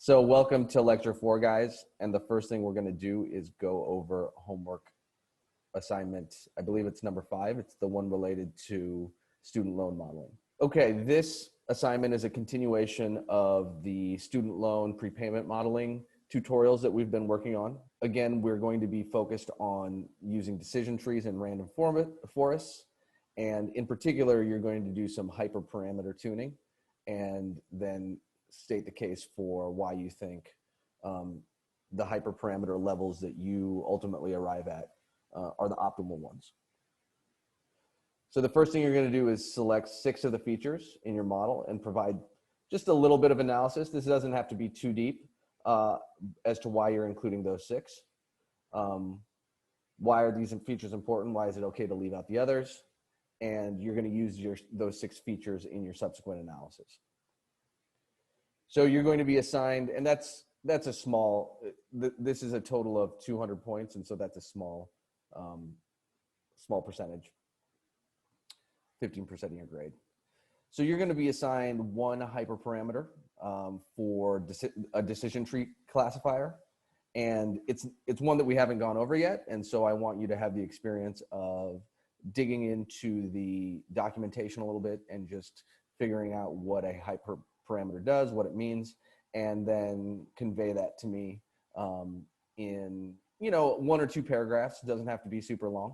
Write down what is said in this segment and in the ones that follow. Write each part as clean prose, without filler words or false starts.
So welcome to lecture 4, guys. And the first thing we're going to do is go over homework assignment. I believe it's number 5. It's the one related to student loan modeling. Okay, this assignment is a continuation of the student loan prepayment modeling tutorials that we've been working on. Again, we're going to be focused on using decision trees and random forests. And in particular, you're going to do some hyperparameter tuning and then state the case for why you think the hyperparameter levels that you ultimately arrive at are the optimal ones. So the first thing you're going to do is select 6 of the features in your model and provide just a little bit of analysis. This doesn't have to be too deep as to why you're including those 6. Why are these features important? Why is it okay to leave out the others? And you're going to use those 6 features in your subsequent analysis. So you're going to be assigned, and that's a small, this is a total of 200 points, and so that's a small percentage, 15% of your grade. So you're going to be assigned 1 hyperparameter for a decision tree classifier, and it's one that we haven't gone over yet, and so I want you to have the experience of digging into the documentation a little bit and just figuring out what a hyperparameter does, what it means, and then convey that to me in 1 or 2 paragraphs. It doesn't have to be super long,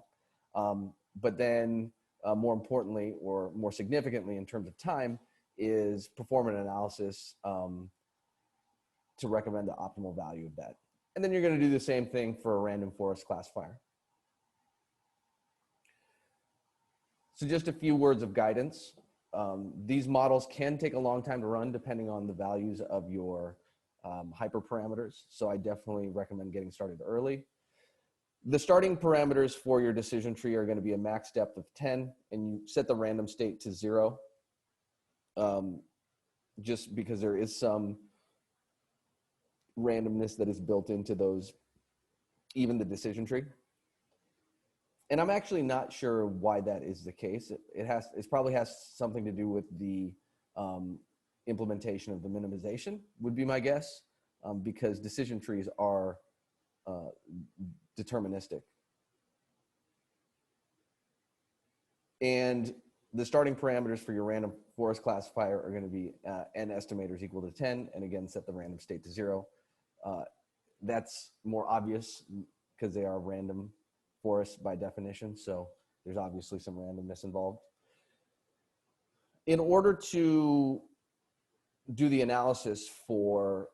but then more importantly, or more significantly in terms of time, is perform an analysis to recommend the optimal value of that. And then you're going to do the same thing for a random forest classifier. So just a few words of guidance. These models can take a long time to run depending on the values of your hyperparameters. So I definitely recommend getting started early. The starting parameters for your decision tree are going to be a max depth of 10, and you set the random state to 0, just because there is some randomness that is built into those, even the decision tree. And I'm actually not sure why that is the case. It probably has something to do with the implementation of the minimization, would be my guess, because decision trees are deterministic. And the starting parameters for your random forest classifier are going to be n estimators equal to 10, and again, set the random state to 0. That's more obvious because they are random forests by definition, so there's obviously some randomness involved. In order to do the analysis for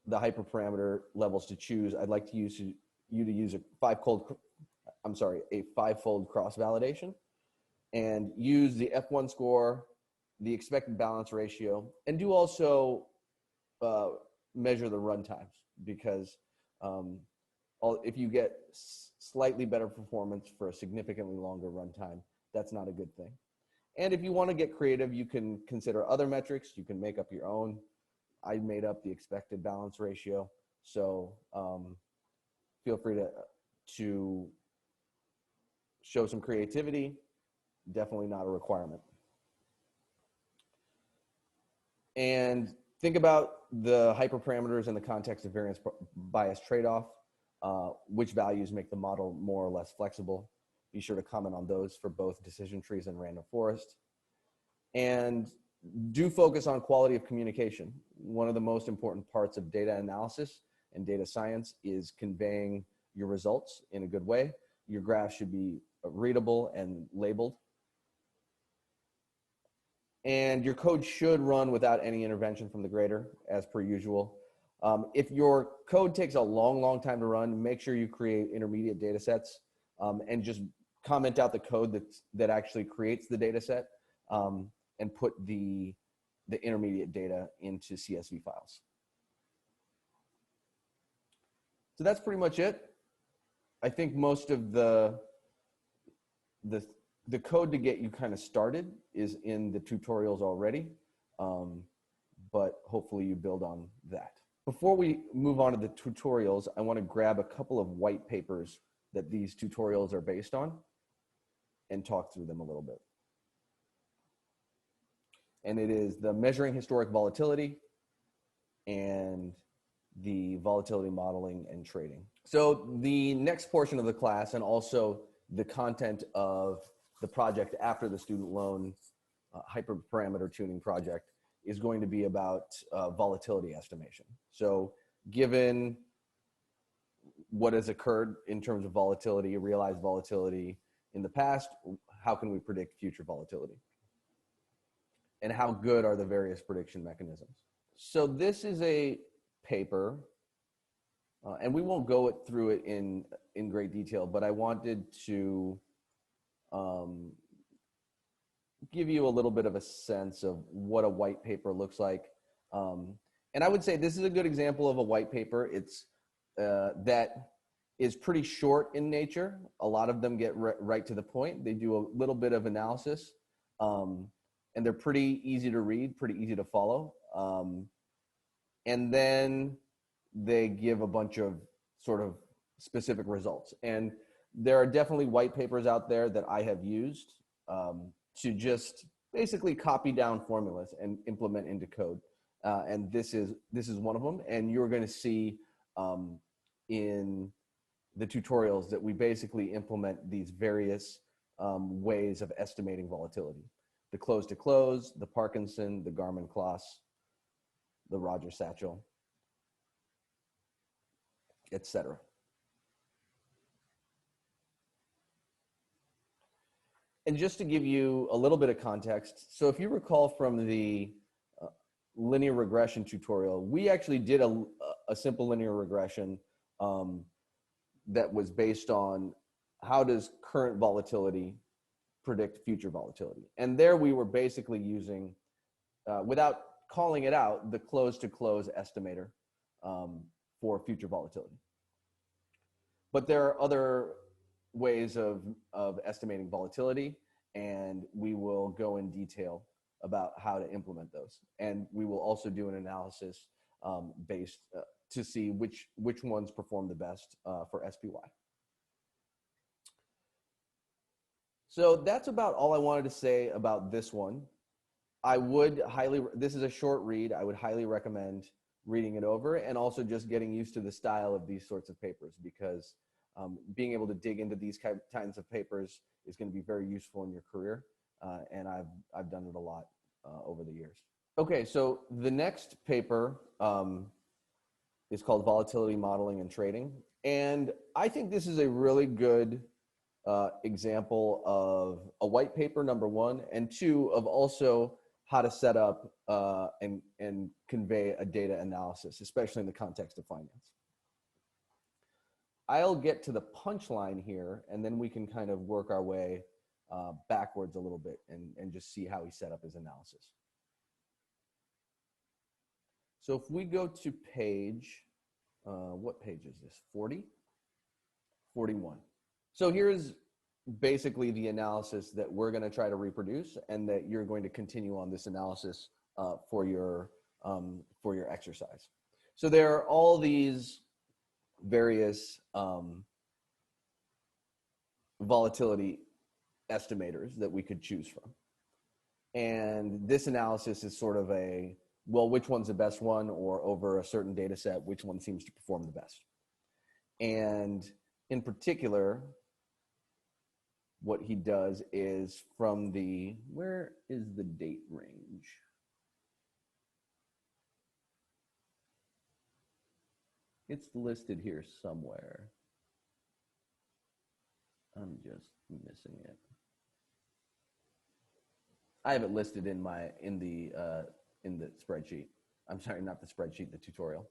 the hyperparameter levels to choose, I'd like to use you to use a 5-fold cross-validation, and use the F1 score, the expected balance ratio, and do also measure the run times, because if you get slightly better performance for a significantly longer runtime, that's not a good thing. And if you want to get creative, you can consider other metrics. You can make up your own. I made up the expected balance ratio, so feel free to show some creativity. Definitely not a requirement. And think about the hyperparameters in the context of variance bias trade-off. Which values make the model more or less flexible. Be sure to comment on those for both decision trees and random forest. And do focus on quality of communication. One of the most important parts of data analysis and data science is conveying your results in a good way. Your graph should be readable and labeled. And your code should run without any intervention from the grader, as per usual. If your code takes a long time to run, make sure you create intermediate data sets and just comment out the code that actually creates the data set and put the intermediate data into CSV files. So that's pretty much it. I think most of the code to get you kind of started is in the tutorials already, but hopefully you build on that. Before we move on to the tutorials, I want to grab a couple of white papers that these tutorials are based on and talk through them a little bit. And it is the Measuring Historic Volatility and the volatility modeling and trading. So the next portion of the class, and also the content of the project after the student loan hyperparameter tuning project, is going to be about volatility estimation. So given what has occurred in terms of volatility, realized volatility in the past, how can we predict future volatility? And how good are the various prediction mechanisms? So this is a paper, and we won't go through it in great detail, but I wanted to give you a little bit of a sense of what a white paper looks like. And I would say this is a good example of a white paper. It's that is pretty short in nature. A lot of them get right to the point. They do a little bit of analysis, and they're pretty easy to read, pretty easy to follow. And then they give a bunch of sort of specific results. And there are definitely white papers out there that I have used to just basically copy down formulas and implement into code. And this is one of them. And you're going to see in the tutorials that we basically implement these various ways of estimating volatility: the close to close, the Parkinson, the Garman-Klass, the Rogers-Satchel, etc. And just to give you a little bit of context, so if you recall from the linear regression tutorial, we actually did a simple linear regression that was based on how does current volatility predict future volatility. And there we were basically using, without calling it out, the close to close estimator for future volatility. But there are other ways of estimating volatility, and we will go in detail about how to implement those. And we will also do an analysis based to see which ones perform the best for SPY. So that's about all I wanted to say about this one. I would this is a short read. I would highly recommend reading it over, and also just getting used to the style of these sorts of papers, because being able to dig into these kinds of papers is going to be very useful in your career. And I've done it a lot over the years. Okay, so the next paper is called Volatility Modeling and Trading. And I think this is a really good example of a white paper, number one, and two, of also how to set up and convey a data analysis, especially in the context of finance. I'll get to the punchline here, and then we can kind of work our way backwards a little bit and just see how he set up his analysis. So if we go to page, what page is this? 40? 41. So here's basically the analysis that we're going to try to reproduce, and that you're going to continue on this analysis for your exercise. So there are all these various volatility estimators that we could choose from. And this analysis is sort of a, well, which one's the best one, or over a certain data set, which one seems to perform the best. And in particular, what he does is from the, where is the date range? It's listed here somewhere. I'm just missing it. I have it listed in the spreadsheet. I'm sorry, not the spreadsheet, the tutorial.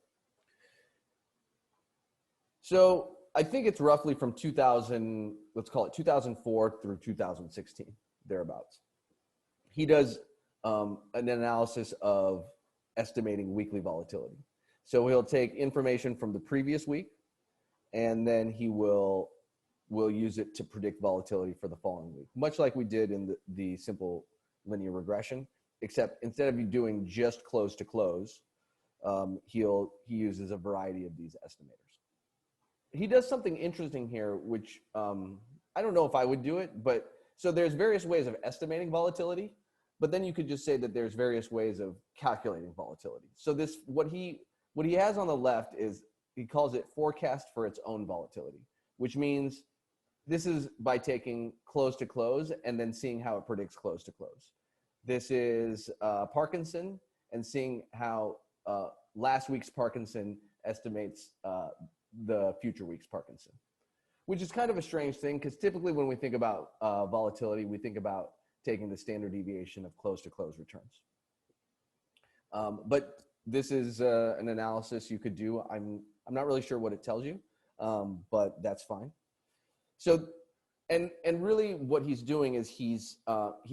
So I think it's roughly from 2000, let's call it 2004 through 2016, thereabouts. He does an analysis of estimating weekly volatility. So he'll take information from the previous week, and then he will use it to predict volatility for the following week, much like we did in the simple linear regression, except instead of you doing just close to close, he uses a variety of these estimators. He does something interesting here, which I don't know if I would do it, but so there's various ways of estimating volatility. But then you could just say that there's various ways of calculating volatility. So this, what he has on the left is, he calls it forecast for its own volatility, which means this is by taking close to close and then seeing how it predicts close to close. This is Parkinson, and seeing how last week's Parkinson estimates the future week's Parkinson, which is kind of a strange thing, because typically when we think about volatility, we think about taking the standard deviation of close to close returns. But this is an analysis you could do. I'm not really sure what it tells you, but that's fine. So, and really what he's doing is he's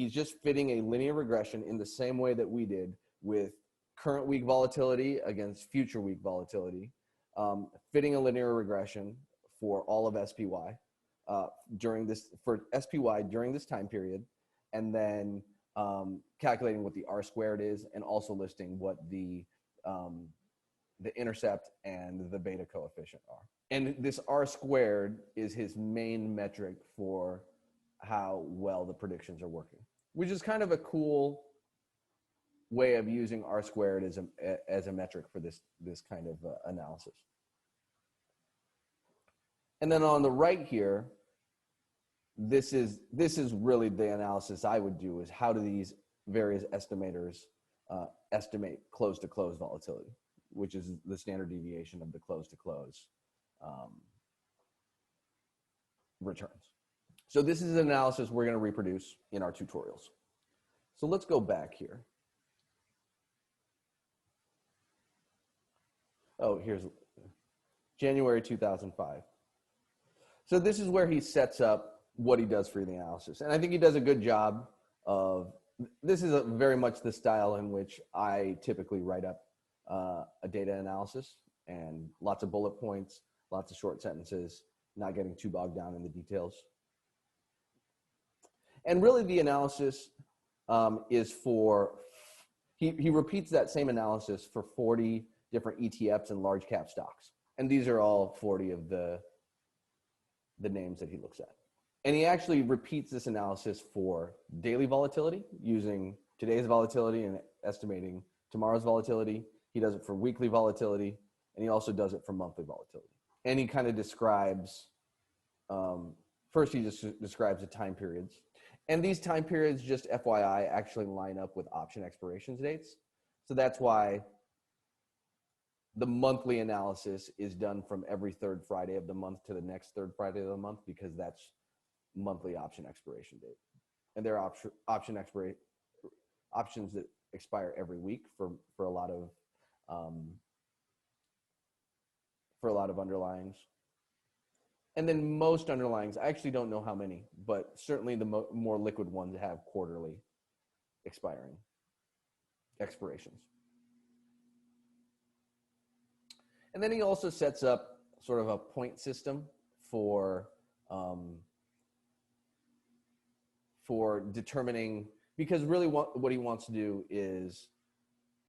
just fitting a linear regression in the same way that we did with current week volatility against future week volatility, fitting a linear regression for all of SPY for SPY during this time period, and then calculating what the R squared is, and also listing what the intercept and the beta coefficient are. And this R squared is his main metric for how well the predictions are working, which is kind of a cool way of using R squared as a metric for this kind of analysis. And then on the right here, this is really the analysis I would do, is how do these various estimators estimate close to close volatility, which is the standard deviation of the close to close returns. So this is an analysis we're going to reproduce in our tutorials. So let's go back here. Oh, here's January 2005. So this is where he sets up what he does for the analysis. And I think he does a good job of, this is very much the style in which I typically write up a data analysis, and lots of bullet points, lots of short sentences, not getting too bogged down in the details. And really the analysis is for, he repeats that same analysis for 40 different ETFs and large cap stocks. And these are all 40 of the names that he looks at. And he actually repeats this analysis for daily volatility, using today's volatility and estimating tomorrow's volatility. He does it for weekly volatility, and he also does it for monthly volatility. And he kind of describes, first he just describes the time periods. And these time periods, just FYI, actually line up with option expiration dates. So that's why the monthly analysis is done from every third Friday of the month to the next third Friday of the month, because that's monthly option expiration date. And there are options that expire every week for a lot of underlyings. And then most underlyings, I actually don't know how many, but certainly the more liquid ones have quarterly expirations. And then he also sets up sort of a point system for determining, because really what he wants to do is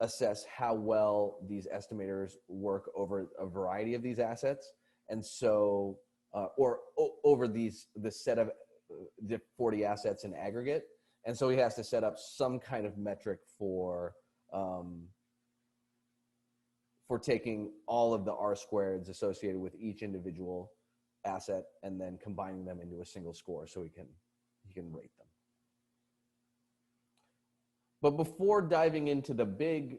assess how well these estimators work over a variety of these assets. And so, or over the set of the 40 assets in aggregate. And so he has to set up some kind of metric for taking all of the R squareds associated with each individual asset and then combining them into a single score so he can rate them. But before diving into the big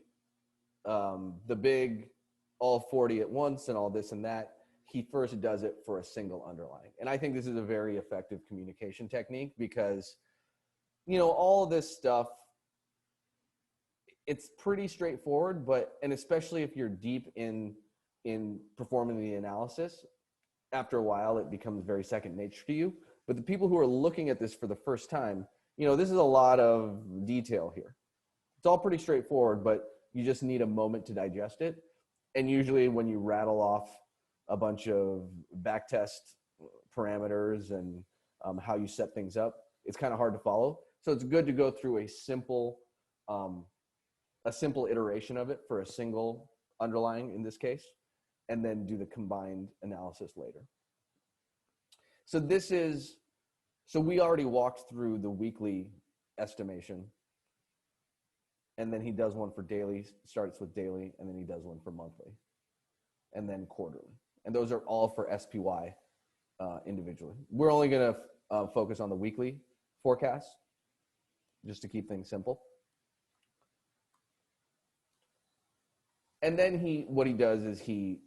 all 40 at once and all this and that, he first does it for a single underlying. And I think this is a very effective communication technique, because, you know, all this stuff, it's pretty straightforward, and especially if you're deep in performing the analysis, after a while it becomes very second nature to you. But the people who are looking at this for the first time, you know, this is a lot of detail here. It's all pretty straightforward, but you just need a moment to digest it. And usually when you rattle off a bunch of backtest parameters and how you set things up, it's kind of hard to follow. So it's good to go through a simple iteration of it for a single underlying in this case, and then do the combined analysis later. So we already walked through the weekly estimation And then he does one for daily, starts with daily, and then he does one for monthly, and then quarterly. And those are all for SPY individually. We're only going to focus on the weekly forecast, just to keep things simple. And then what he does is he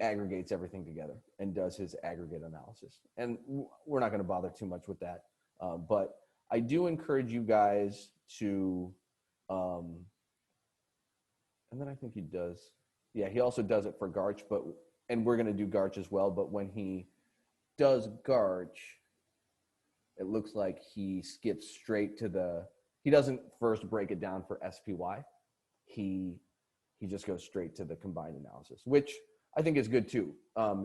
aggregates everything together and does his aggregate analysis. And we're not going to bother too much with that. But I do encourage you guys to, and then I think he does, yeah, he also does it for GARCH, and we're going to do GARCH as well. But when he does GARCH, it looks like he skips straight to he doesn't first break it down for SPY. He just goes straight to the combined analysis, which I think is good too.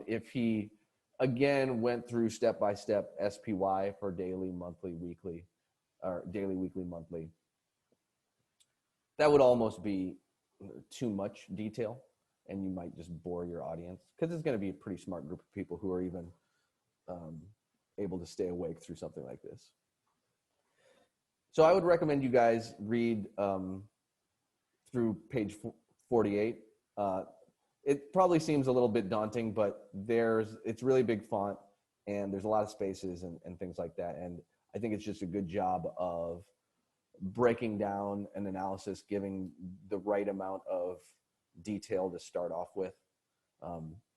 If he, again, went through step-by-step SPY for daily, monthly, weekly, or daily, weekly, monthly, that would almost be too much detail, and you might just bore your audience, because it's going to be a pretty smart group of people who are even able to stay awake through something like this. So I would recommend you guys read through page 48. It probably seems a little bit daunting, but it's really big font, and there's a lot of spaces and things like that. And I think it's just a good job of breaking down an analysis, giving the right amount of detail to start off with.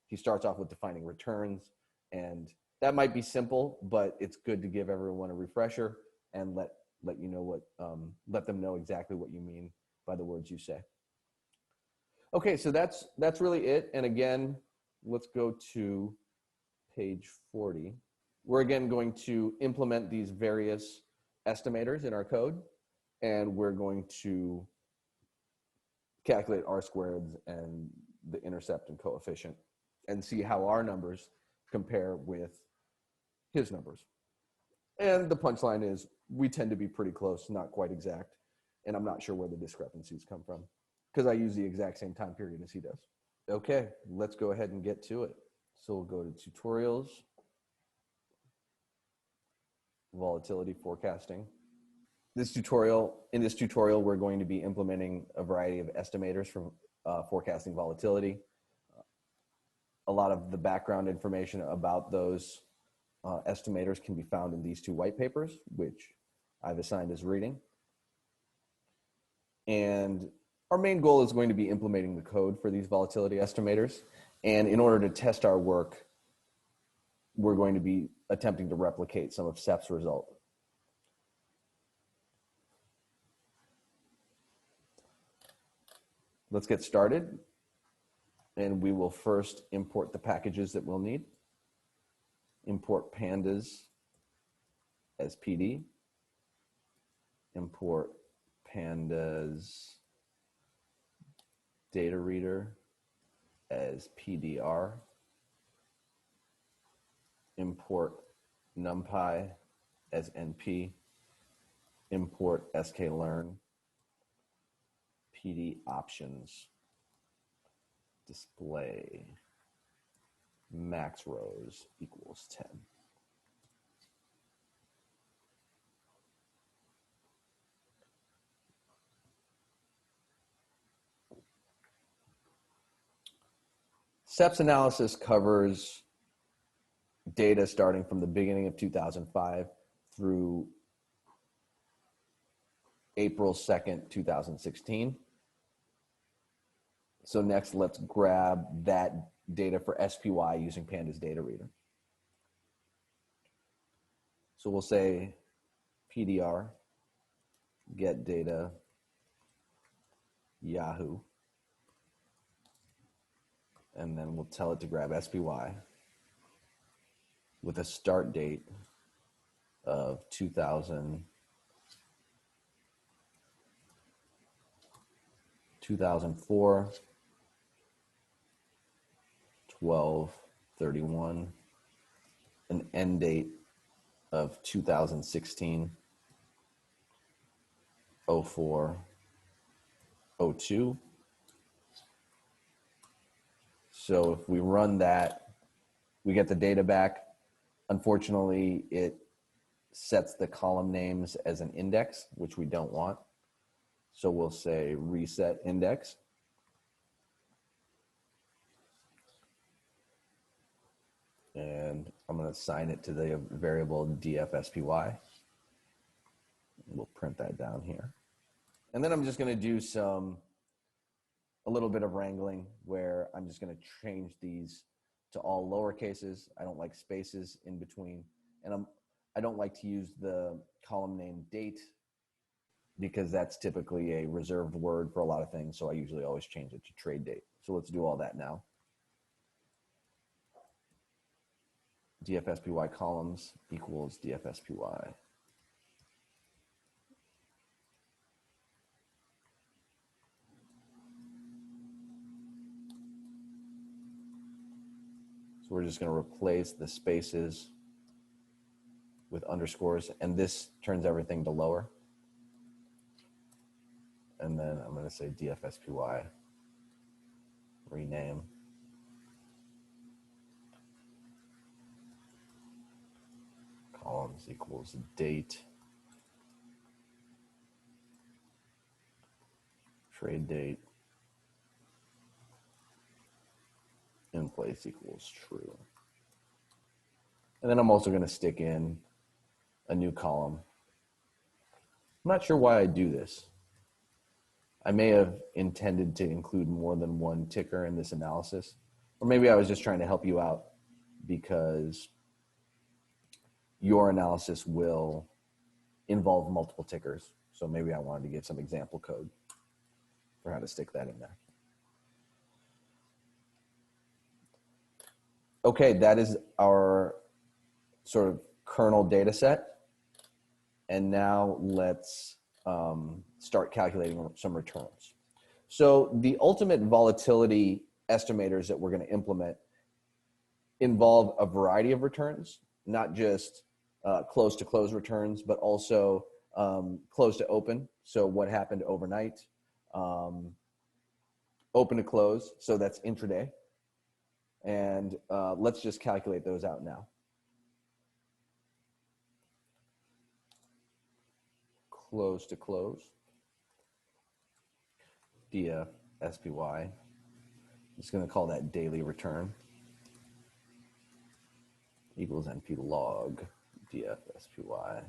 He starts off with defining returns, and that might be simple, but it's good to give everyone a refresher and let you know let them know exactly what you mean by the words you say. Okay, so that's really it. And again, let's go to page 40. We're again going to implement these various estimators in our code, and we're going to calculate R-squareds and the intercept and coefficient and see how our numbers compare with his numbers. And the punchline is we tend to be pretty close, not quite exact, and I'm not sure where the discrepancies come from, because I use the exact same time period as he does. Okay, let's go ahead and get to it. So we'll go to tutorials, volatility forecasting. In this tutorial, we're going to be implementing a variety of estimators for forecasting volatility. A lot of the background information about those estimators can be found in these two white papers, which I've assigned as reading. And our main goal is going to be implementing the code for these volatility estimators. And in order to test our work, we're going to be attempting to replicate some of SEP's result. Let's get started. And we will first import the packages that we'll need. Import pandas as PD. Import pandas data reader as PDR. Import NumPy as NP. Import sklearn. PD options. Display max rows equals 10. SEP's analysis covers data starting from the beginning of 2005 through April 2nd, 2016. So next, let's grab that data for SPY using Pandas data reader. So we'll say PDR, get data, Yahoo, and then we'll tell it to grab SPY with a start date of 2004, 12/31, an end date of 2016, 04/02. So if we run that, we get the data back. Unfortunately, it sets the column names as an index, which we don't want. So we'll say reset index. And I'm going to assign it to the variable dfspy. We'll print that down here. And then I'm just going to do a little bit of wrangling where I'm just going to change these to all lower cases. I don't like spaces in between. And I don't like to use the column name date because that's typically a reserved word for a lot of things. So I usually always change it to trade date. So let's do all that now. dfspy columns equals dfspy. So we're just going to replace the spaces with underscores, and this turns everything to lower. And then I'm going to say dfspy, rename. Columns equals date, trade date, in place equals true. And then I'm also going to stick in a new column. I'm not sure why I do this. I may have intended to include more than one ticker in this analysis, or maybe I was just trying to help you out because your analysis will involve multiple tickers. So maybe I wanted to give some example code for how to stick that in there. Okay, that is our sort of kernel data set. And now let's start calculating some returns. So the ultimate volatility estimators that we're going to implement involve a variety of returns, not just close to close returns, but also close to open. So what happened overnight, open to close. So that's intraday. And let's just calculate those out now. Close to close, dfspy. I'm just going to call that daily return equals np log dfspy.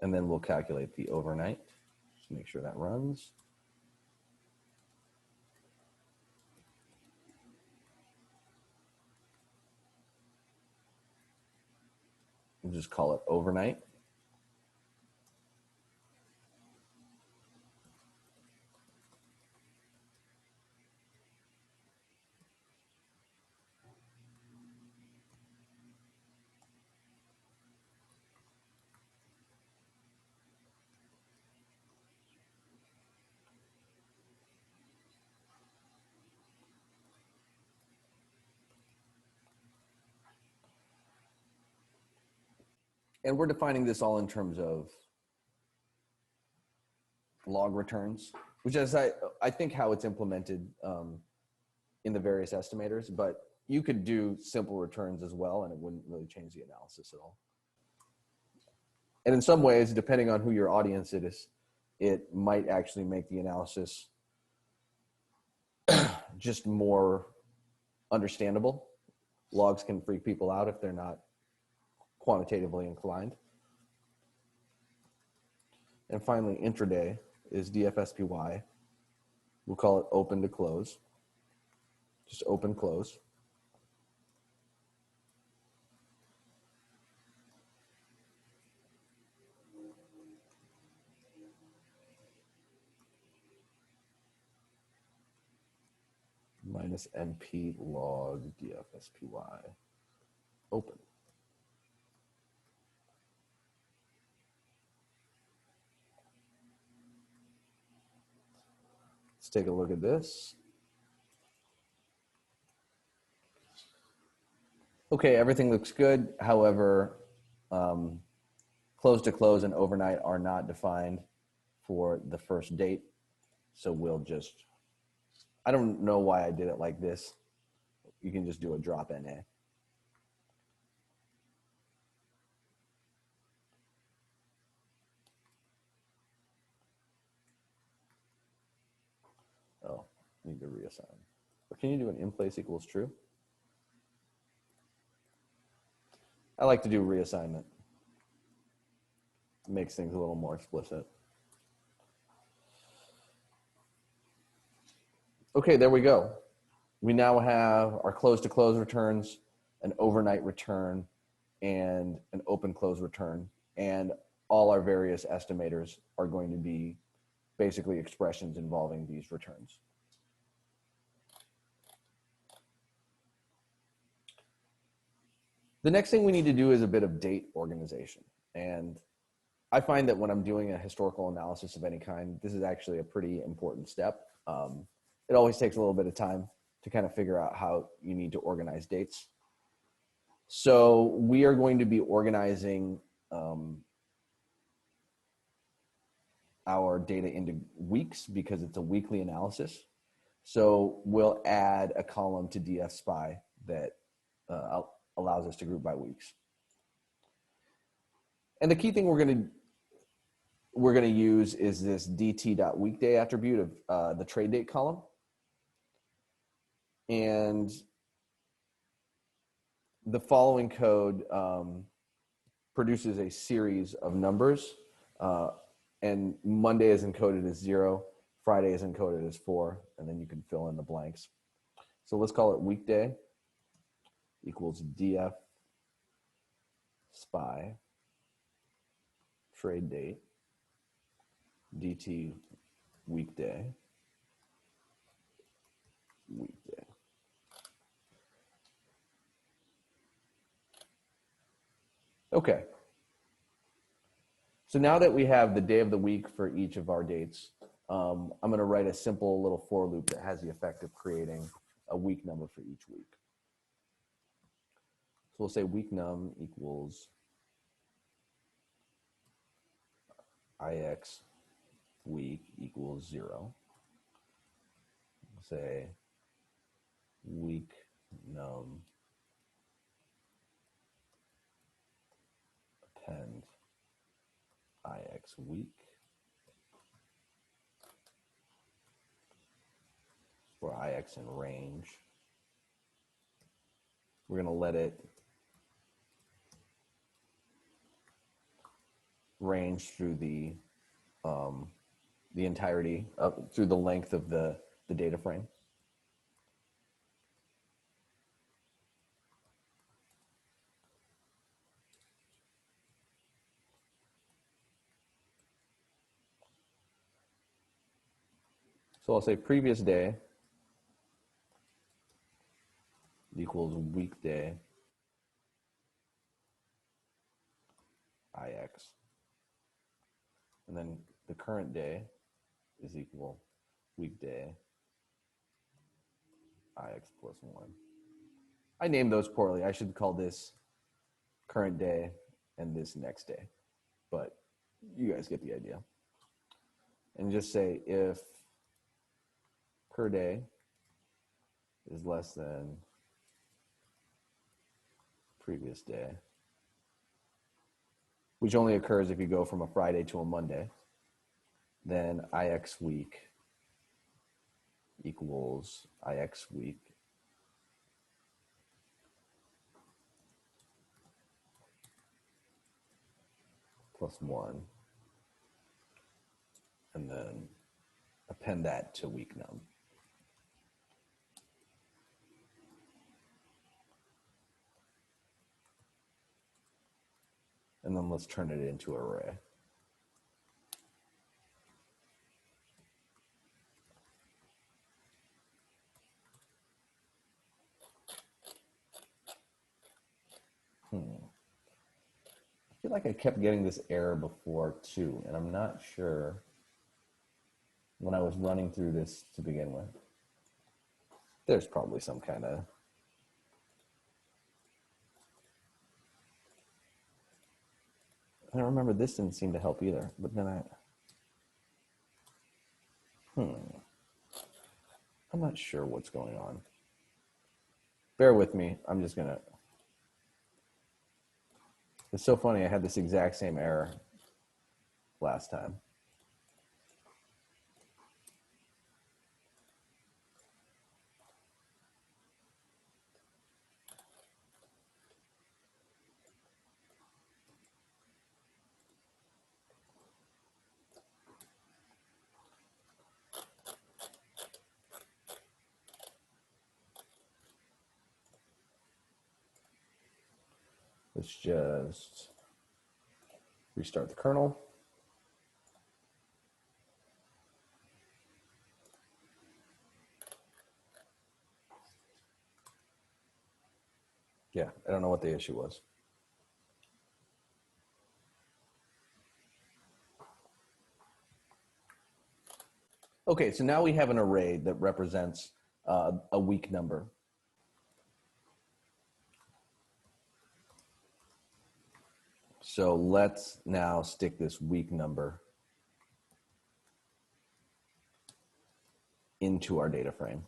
And then we'll calculate the overnight. Just make sure that runs. We'll just call it overnight. And we're defining this all in terms of log returns, which is, I think, how it's implemented in the various estimators, but you could do simple returns as well, and it wouldn't really change the analysis at all. And in some ways, depending on who your audience is, it might actually make the analysis just more understandable. Logs can freak people out if they're not quantitatively inclined. And finally, intraday is dfspy. We'll call it open to close. Just open close. Minus np log dfspy open. Let's take a look at this. Okay, everything looks good. However, close to close and overnight are not defined for the first date. So we'll just, I don't know why I did it like this. you can just do a drop NA. Oh, need to reassign. Or can you do an in place equals true? I like to do reassignment. It makes things a little more explicit. Okay, there we go. We now have our close to close returns, an overnight return, and an open close return. And all our various estimators are going to be basically expressions involving these returns. The next thing we need to do is a bit of date organization. And I find that when I'm doing a historical analysis of any kind, this is actually a pretty important step. It always takes a little bit of time to kind of figure out how you need to organize dates. So we are going to be organizing our data into weeks because it's a weekly analysis. So we'll add a column to DFSpy that allows us to group by weeks. And the key thing we're going to use is this dt.weekday attribute of the trade date column. And the following code produces a series of numbers, and Monday is encoded as 0, Friday is encoded as 4, and then you can fill in the blanks. So let's call it weekday equals df spy trade date dt weekday. Okay. So now that we have the day of the week for each of our dates, I'm going to write a simple little for loop that has the effect of creating a week number for each week. So we'll say week num equals ix week equals 0. We'll say week num append ix week for ix in range. We're going to let it range through the entirety through the length of the data frame. So I'll say previous day equals weekday ix. And then the current day is equal weekday ix plus 1. I named those poorly. I should call this current day and this next day. But you guys get the idea. And just say if per day is less than previous day, which only occurs if you go from a Friday to a Monday, then ix week equals ix week plus 1, and then append that to week num. And then let's turn it into an array. I feel like I kept getting this error before too, and I'm not sure when I was running through this to begin with. There's probably some kind of I don't remember, this didn't seem to help either, but then I'm not sure what's going on. Bear with me. I'm just gonna. It's so funny. I had this exact same error last time. Let's just restart the kernel. Yeah, I don't know what the issue was. Okay, so now we have an array that represents a week number. So let's now stick this week number into our data frame.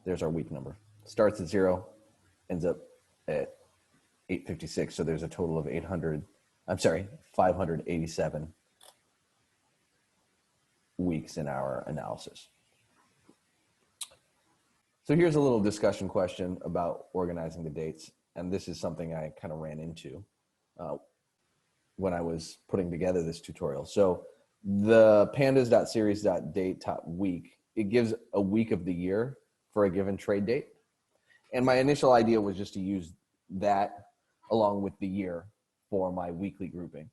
There's our week number. Starts at 0, ends up at 856. So there's a total of 587 weeks in our analysis. So here's a little discussion question about organizing the dates. And this is something I kind of ran into when I was putting together this tutorial. So the pandas.series.date.week, it gives a week of the year for a given trade date. And my initial idea was just to use that along with the year for my weekly grouping.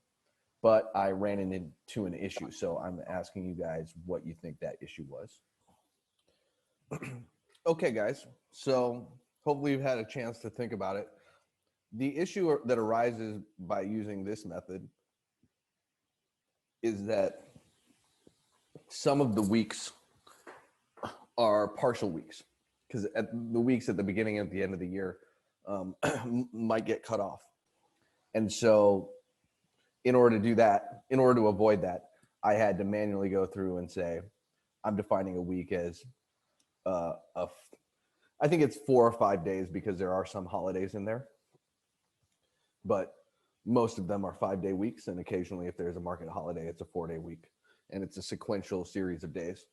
But I ran into an issue. So I'm asking you guys what you think that issue was. Okay, guys. So hopefully you've had a chance to think about it. The issue that arises by using this method is that some of the weeks are partial weeks, because the weeks at the beginning and at the end of the year might get cut off. And so in order to do that, in order to avoid that, I had to manually go through and say, I'm defining a week as I think it's 4 or 5 days, because there are some holidays in there, but most of them are 5-day weeks. And occasionally if there's a market holiday, it's a 4-day week, and it's a sequential series of days.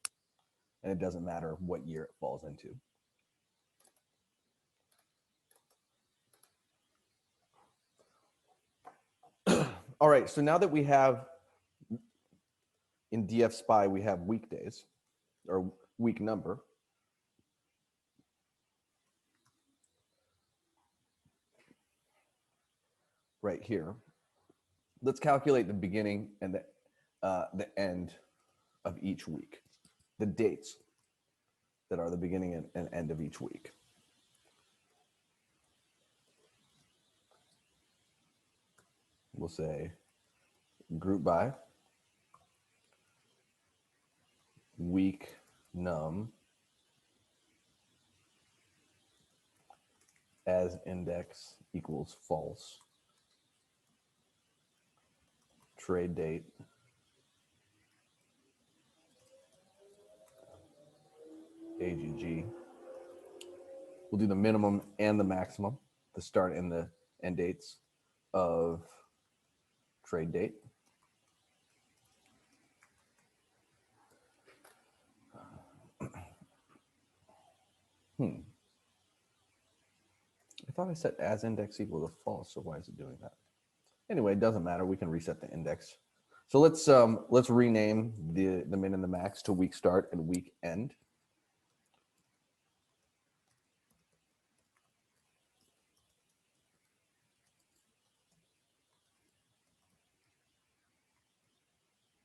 And it doesn't matter what year it falls into. All right, so now that we have in DF Spy, we have weekdays or week number. Right here. Let's calculate the beginning and the end of each week, the dates that are the beginning and end of each week. We'll say group by week num as index equals false, trade date AGG. We'll do the minimum and the maximum, the start and the end dates of trade date. I thought I set as index equal to false, so why is it doing that? Anyway, it doesn't matter. We can reset the index. So let's rename the min and the max to week start and week end.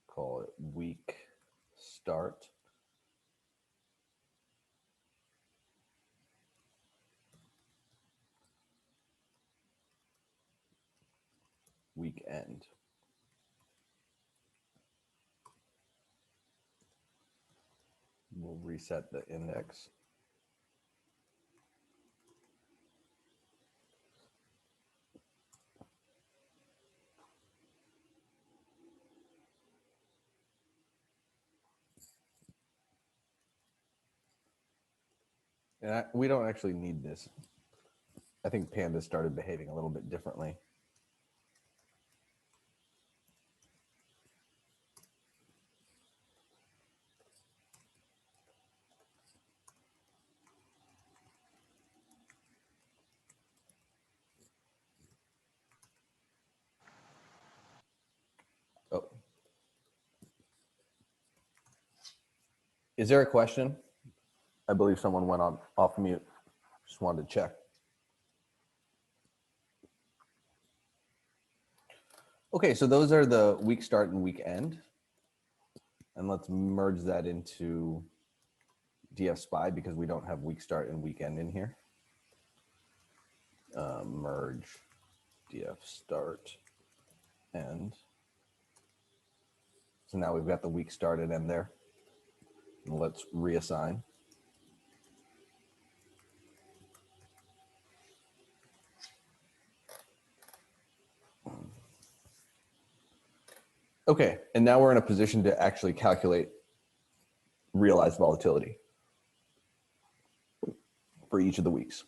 Call it week start. Week end. We'll reset the index. And we don't actually need this. I think Panda started behaving a little bit differently. Oh. Is there a question? I believe someone went on off mute. Just wanted to check. Okay, so those are the week start and week end. And let's merge that into DF Spy because we don't have week start and week end in here. Merge DF start end. So now we've got the week start and end there. And let's reassign. Okay, and now we're in a position to actually calculate realized volatility for each of the weeks.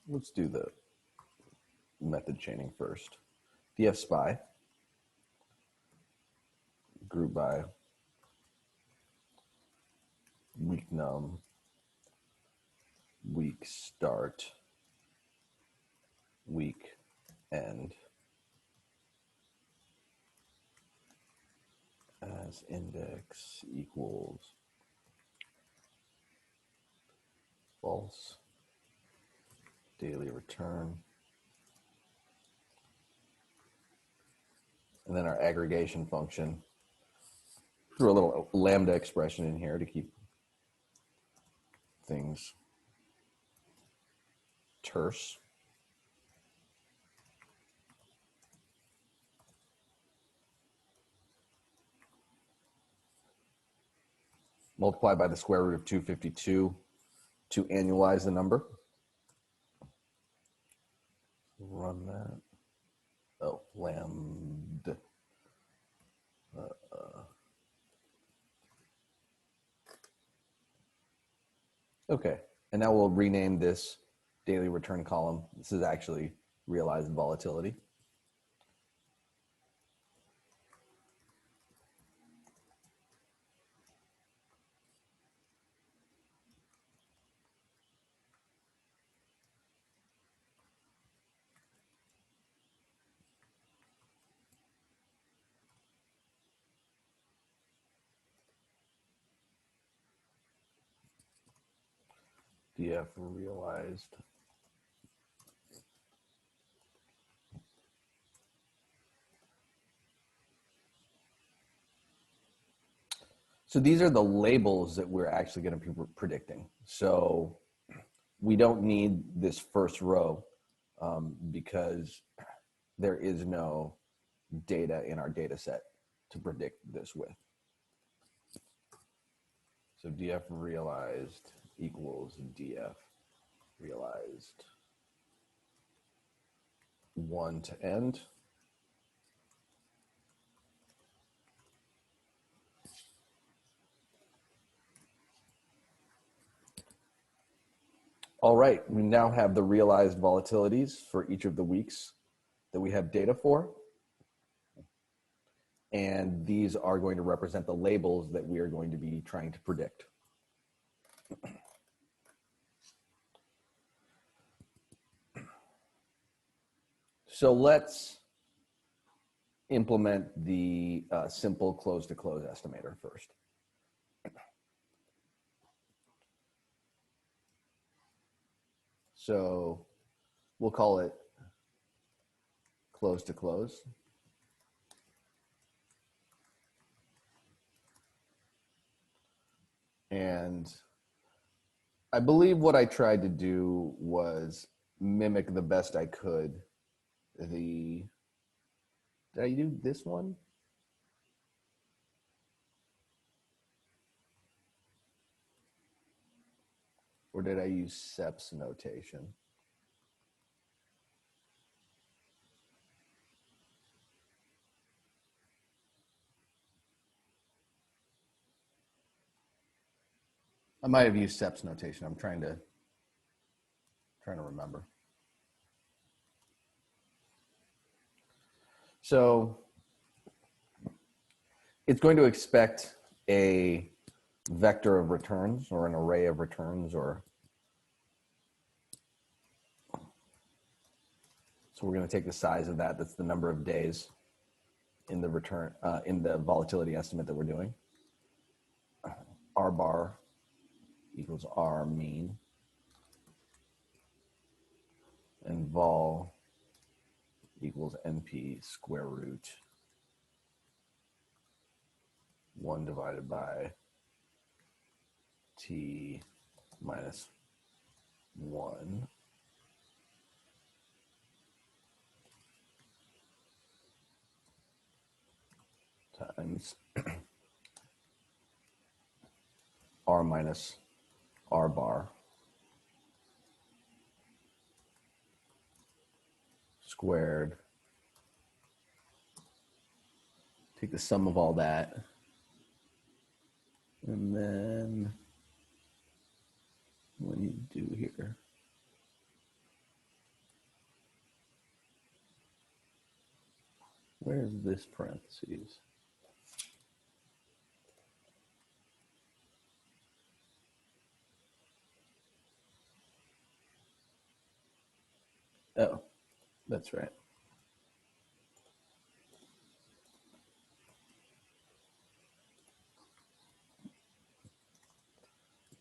Let's do the method chaining first. DF Spy, group by week num, week start, week end as index equals false daily return. And then our aggregation function, threw a little lambda expression in here to keep things terse. Multiply by the square root of 252 to annualize the number. Run that. Oh, lambda. Okay, and now we'll rename this daily return column. This is actually realized volatility. DF realized. So these are the labels that we're actually going to be predicting. So we don't need this first row because there is no data in our data set to predict this with. So DF realized equals DF realized 1 to end. All right, we now have the realized volatilities for each of the weeks that we have data for. And these are going to represent the labels that we are going to be trying to predict. So let's implement the simple close-to-close estimator first. So we'll call it close-to-close. And I believe what I tried to do was mimic the best I could did I do this one? Or did I use SEP's notation? I might have used SEP's notation. I'm trying to remember. So it's going to expect a vector of returns or an array of returns, or so we're going to take the size of that. That's the number of days in the return in the volatility estimate that we're doing. R bar equals R mean, and vol equals NP square root 1 divided by T minus 1 times R minus R bar squared. Take the sum of all that. And then what do you do here? Where's this parentheses? Oh, that's right.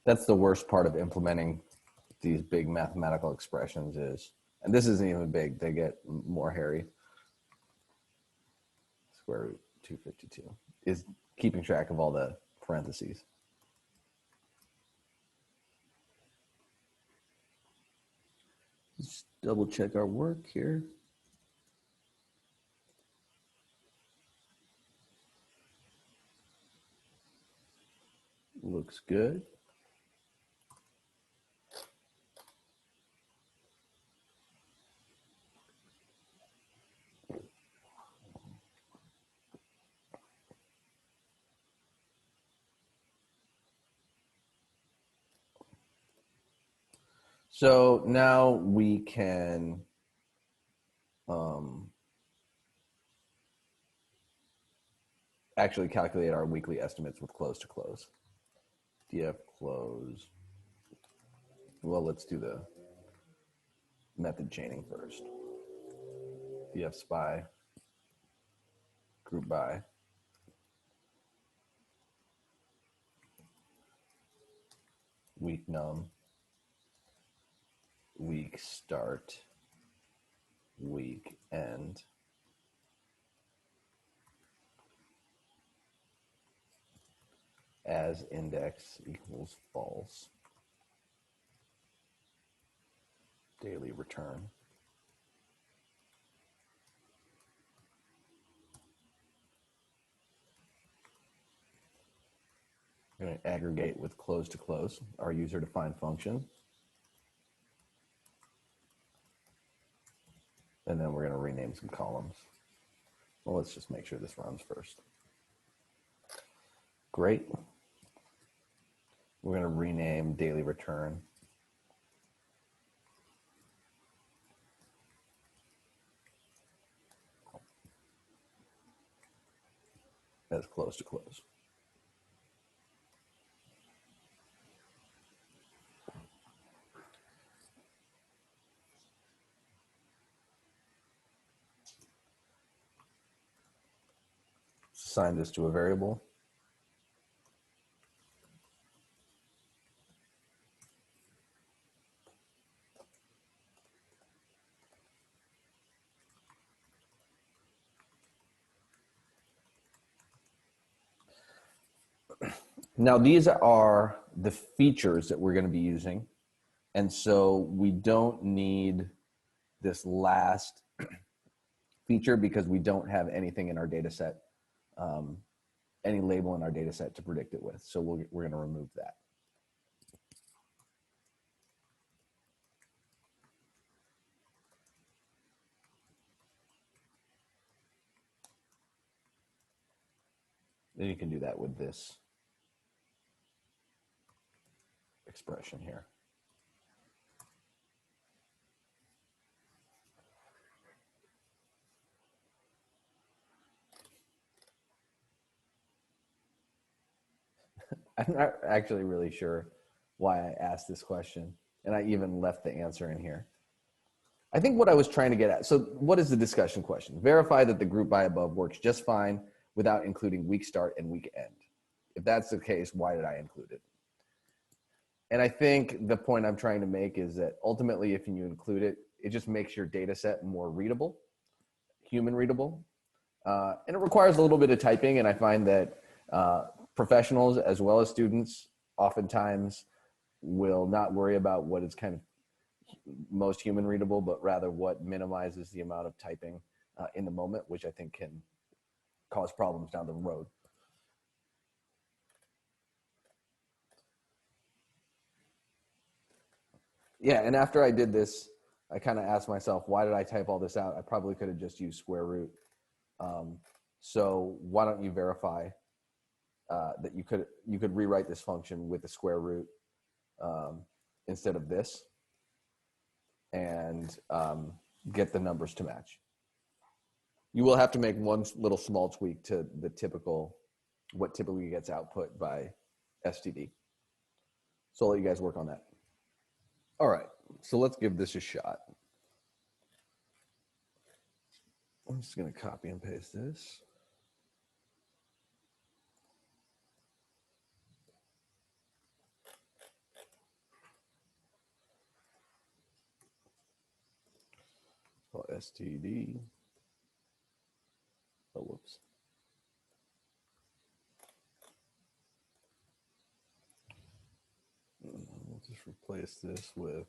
That's the worst part of implementing these big mathematical expressions is, and this isn't even big, they get more hairy. Square root 252 is keeping track of all the parentheses. Let's double check our work here. Looks good. So now we can actually calculate our weekly estimates with close to close. DF close. Well, let's do the method chaining first. DF spy, group by, week num, week start, week end. As index equals false. Daily return. We're going to aggregate with close to close, our user defined function. And then we're going to rename some columns. Well, let's just make sure this runs first. Great. We're going to rename daily return as close to close. Assign this to a variable. Now, these are the features that we're going to be using. And so we don't need this last feature because we don't have anything in our data set, any label in our data set to predict it with. So we're going to remove that. Then you can do that with this. expression here. I'm not actually really sure why I asked this question, and I even left the answer in here. I think what I was trying to get at, so what is the discussion question? Verify that the group by above works just fine without including week start and week end. If that's the case, why did I include it? And I think the point I'm trying to make is that ultimately, if you include it, it just makes your data set more readable, human readable. And it requires a little bit of typing. And I find that professionals as well as students oftentimes will not worry about what is kind of most human readable, but rather what minimizes the amount of typing in the moment, which I think can cause problems down the road. Yeah, and after I did this, I kind of asked myself, why did I type all this out? I probably could have just used square root. So why don't you verify that you could rewrite this function with the square root instead of this, and get the numbers to match. You will have to make one little small tweak to the what typically gets output by STD. So I'll let you guys work on that. All right, so let's give this a shot. I'm just going to copy and paste this. Well, STD. Oh, whoops. We'll just replace this with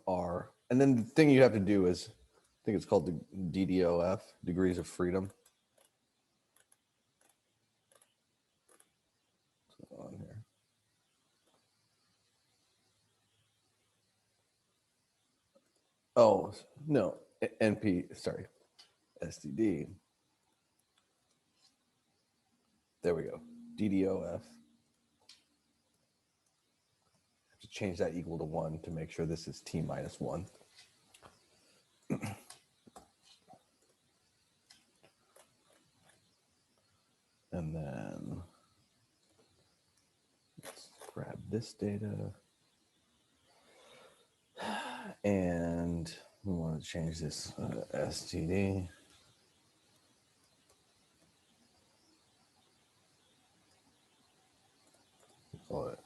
R. And then the thing you have to do is, I think it's called the DDOF, degrees of freedom. On here. Oh, no, NP, sorry, STD. There we go, DDOF. To change that equal to 1 to make sure this is T minus 1. And then let's grab this data. And we want to change this STD. Call it.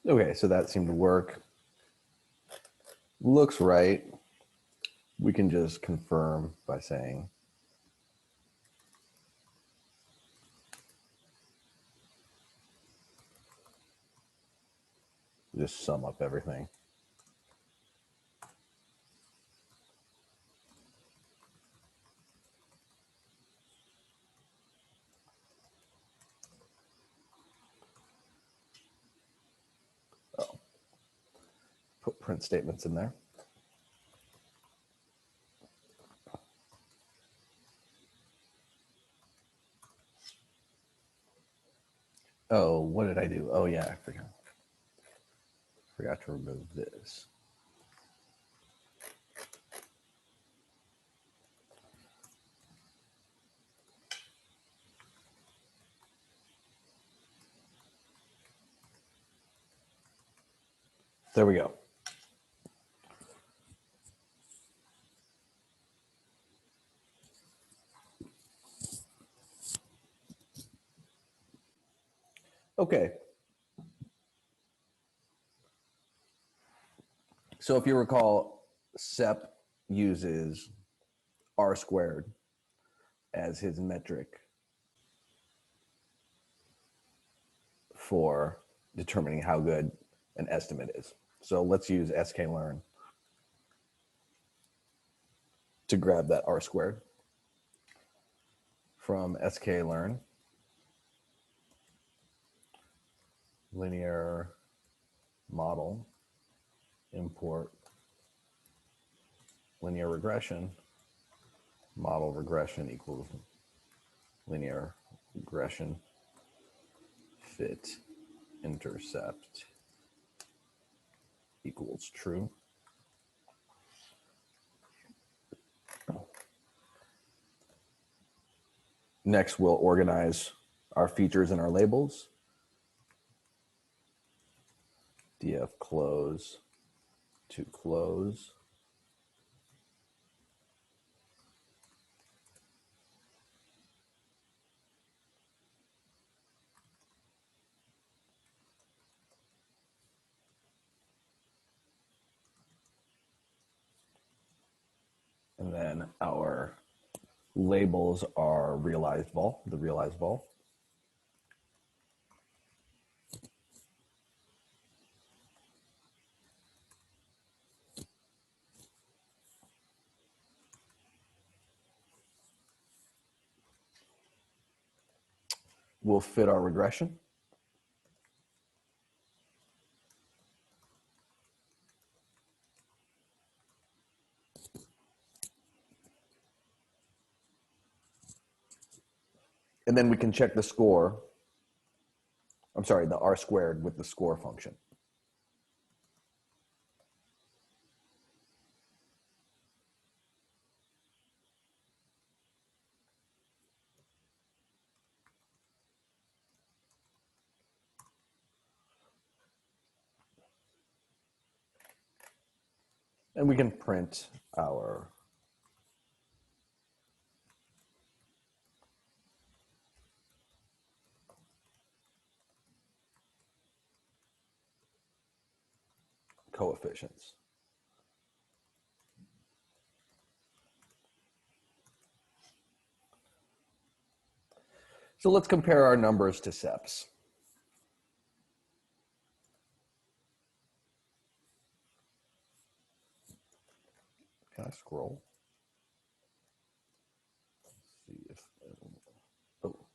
Okay, so that seemed to work. Looks right. We can just confirm by saying just sum up everything. Oh, put print statements in there. Oh, what did I do? Oh yeah, I forgot to remove this. There we go. Okay. So if you recall, SEP uses R squared as his metric for determining how good an estimate is. So let's use sklearn. to grab that R squared from sklearn, linear model, import linear regression, model regression equals linear regression fit intercept equals true. Next, we'll organize our features and our labels. df close to close. And then our labels are realized vol, the realized vol. We'll fit our regression. And then we can check the score. I'm sorry, the R squared with the score function. And we can print our coefficients. So let's compare our numbers to SEPs. Can I scroll? Let's see if, oh.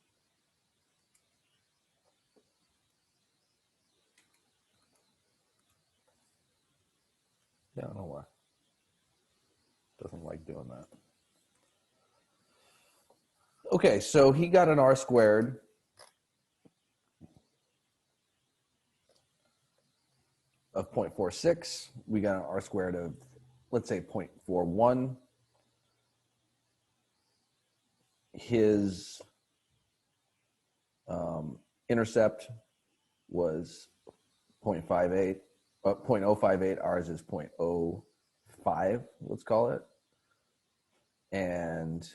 Yeah, I don't know why. Doesn't like doing that. Okay, so he got an R squared of 0.46. We got an R squared of, let's say, 0.41. His intercept was 0.58, 0.058. Ours is 0.05, let's call it. And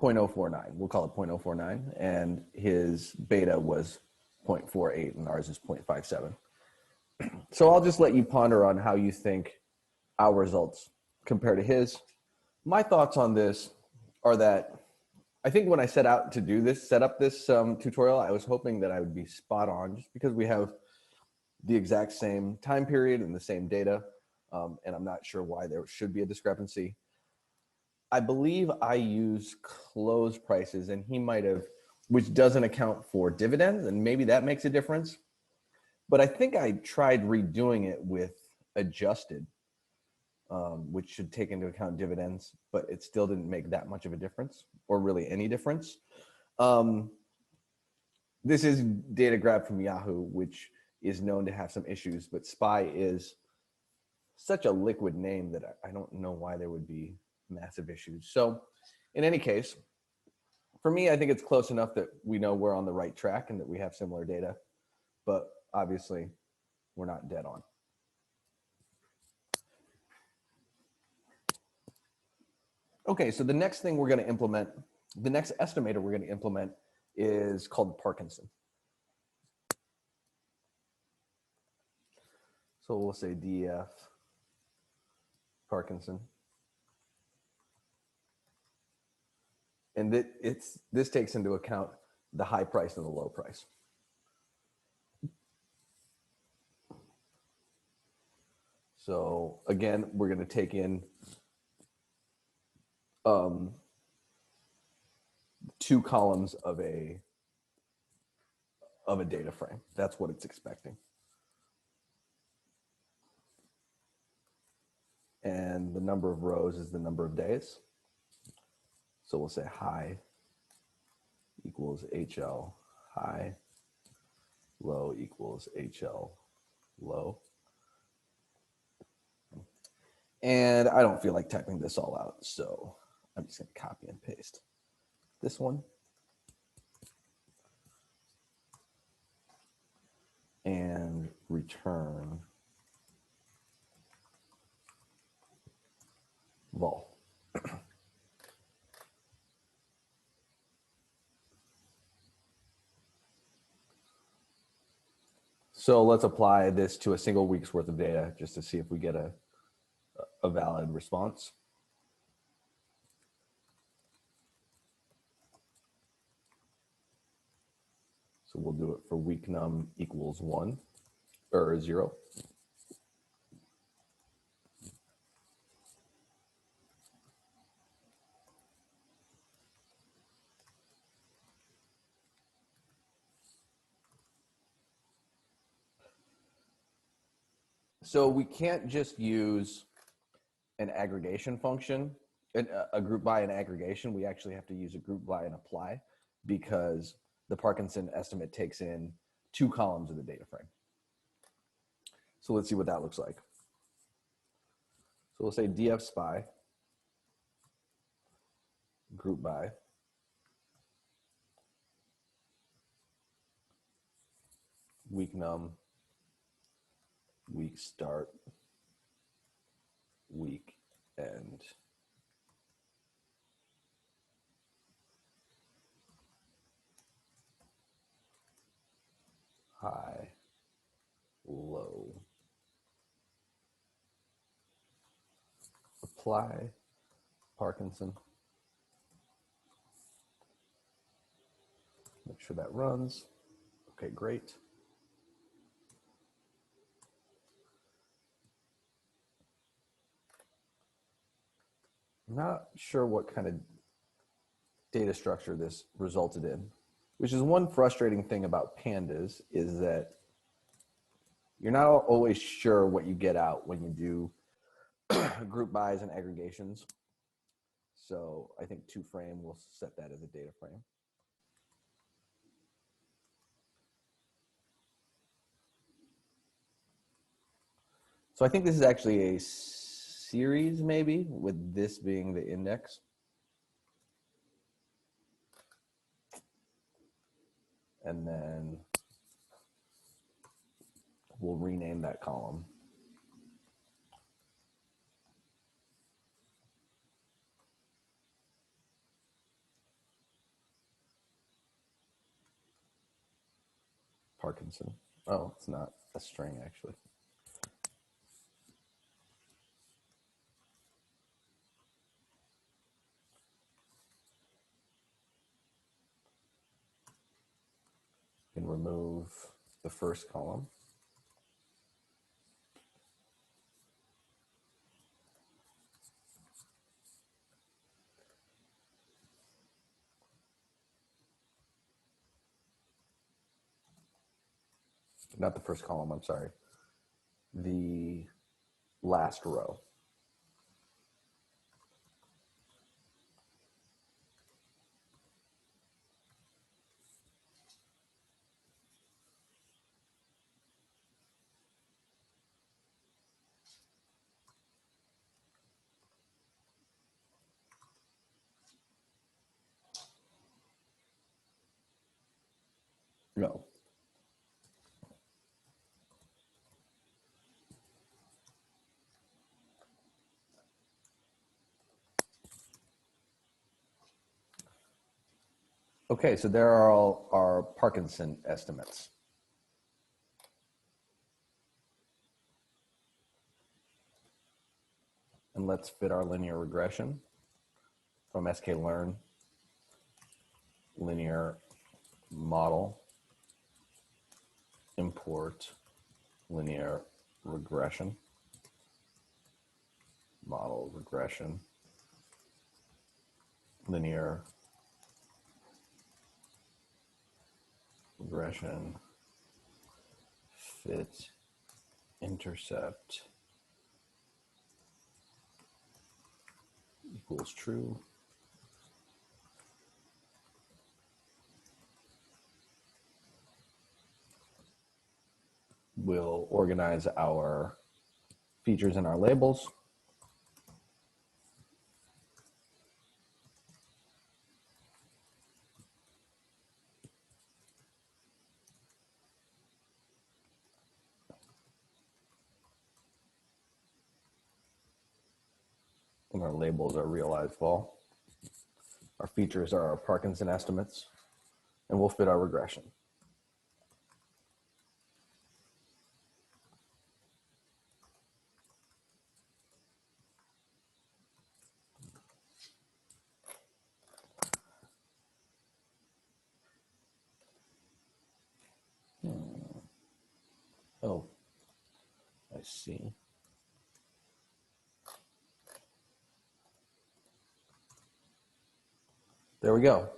0.049, we'll call it 0.049. And his beta was 0.48 and ours is 0.57. So I'll just let you ponder on how you think our results compare to his. My thoughts on this are that I think when I set out to do this, set up this tutorial, I was hoping that I would be spot on just because we have the exact same time period and the same data. And I'm not sure why there should be a discrepancy. I believe I use close prices and he might have, which doesn't account for dividends, and maybe that makes a difference. But I think I tried redoing it with adjusted, which should take into account dividends, but it still didn't make that much of a difference or really any difference. This is data grabbed from Yahoo, which is known to have some issues, but SPY is such a liquid name that I don't know why there would be massive issues. So in any case, for me, I think it's close enough that we know we're on the right track and that we have similar data, but obviously we're not dead on. Okay, so the next thing we're going to implement, the next estimator we're going to implement is called Parkinson. So we'll say DF Parkinson. And this takes into account the high price and the low price. So again, we're going to take in two columns of a data frame. That's what it's expecting. And the number of rows is the number of days. So we'll say high equals HL high, low equals HL low. And I don't feel like typing this all out, so I'm just going to copy and paste this one. And return vol. So let's apply this to a single week's worth of data just to see if we get a valid response. So we'll do it for week num equals 1 or 0. So we can't just use an aggregation function, a group by and aggregation. We actually have to use a group by and apply because the Parkinson estimate takes in 2 columns of the data frame. So let's see what that looks like. So we'll say df spy group by week num, week start, week end. High, low, apply, Parkinson. Make sure that runs. Okay, great. I'm not sure what kind of data structure this resulted in, which is one frustrating thing about pandas is that you're not always sure what you get out when you do group bys and aggregations. So I think 2frame will set that as a data frame. So I think this is actually a series maybe, with this being the index. And then we'll rename that column. Parkinson. Oh, it's not a string actually. You can remove the first column. Not the first column, I'm sorry. The last row. No. Okay, so there are all our Parkinson estimates. And let's fit our linear regression from sklearn, linear model, import linear regression. model regression, linear regression, fit, intercept equals true. We'll organize our features and our labels. And our labels are realized vol. Our features are our Parkinson estimates, and we'll fit our regression. Oh, I see. There we go.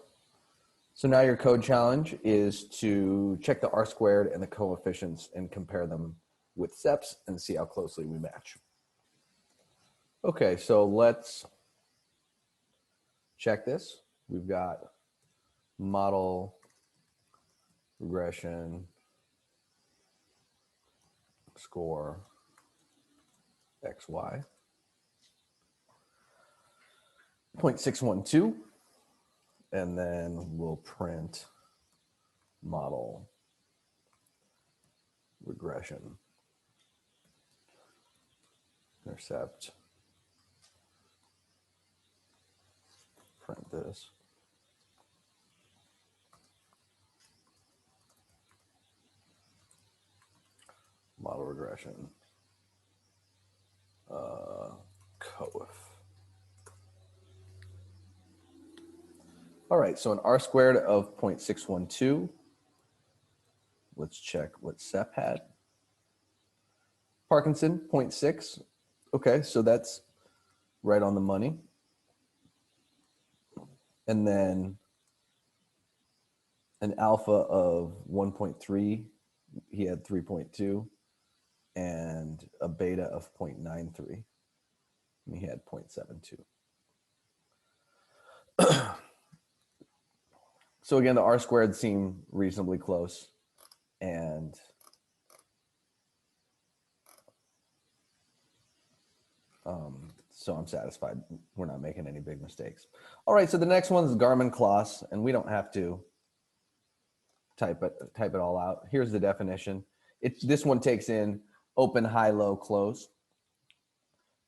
So now your code challenge is to check the R squared and the coefficients and compare them with SEPs and see how closely we match. Okay, so let's check this. We've got model regression score XY 0.612, and then we'll print model regression intercept, print this. Model regression coef. All right, so an R squared of 0.612. Let's check what SEP had. Parkinson, 0.6. Okay, so that's right on the money. And then an alpha of 1.3, he had 3.2, and a beta of 0.93, and he had 0.72. So again, the R squared seem reasonably close, and so I'm satisfied we're not making any big mistakes. All right, so the next one is Garman-Klass, and we don't have to type it all out. Here's the definition. This one takes in open, high, low, close.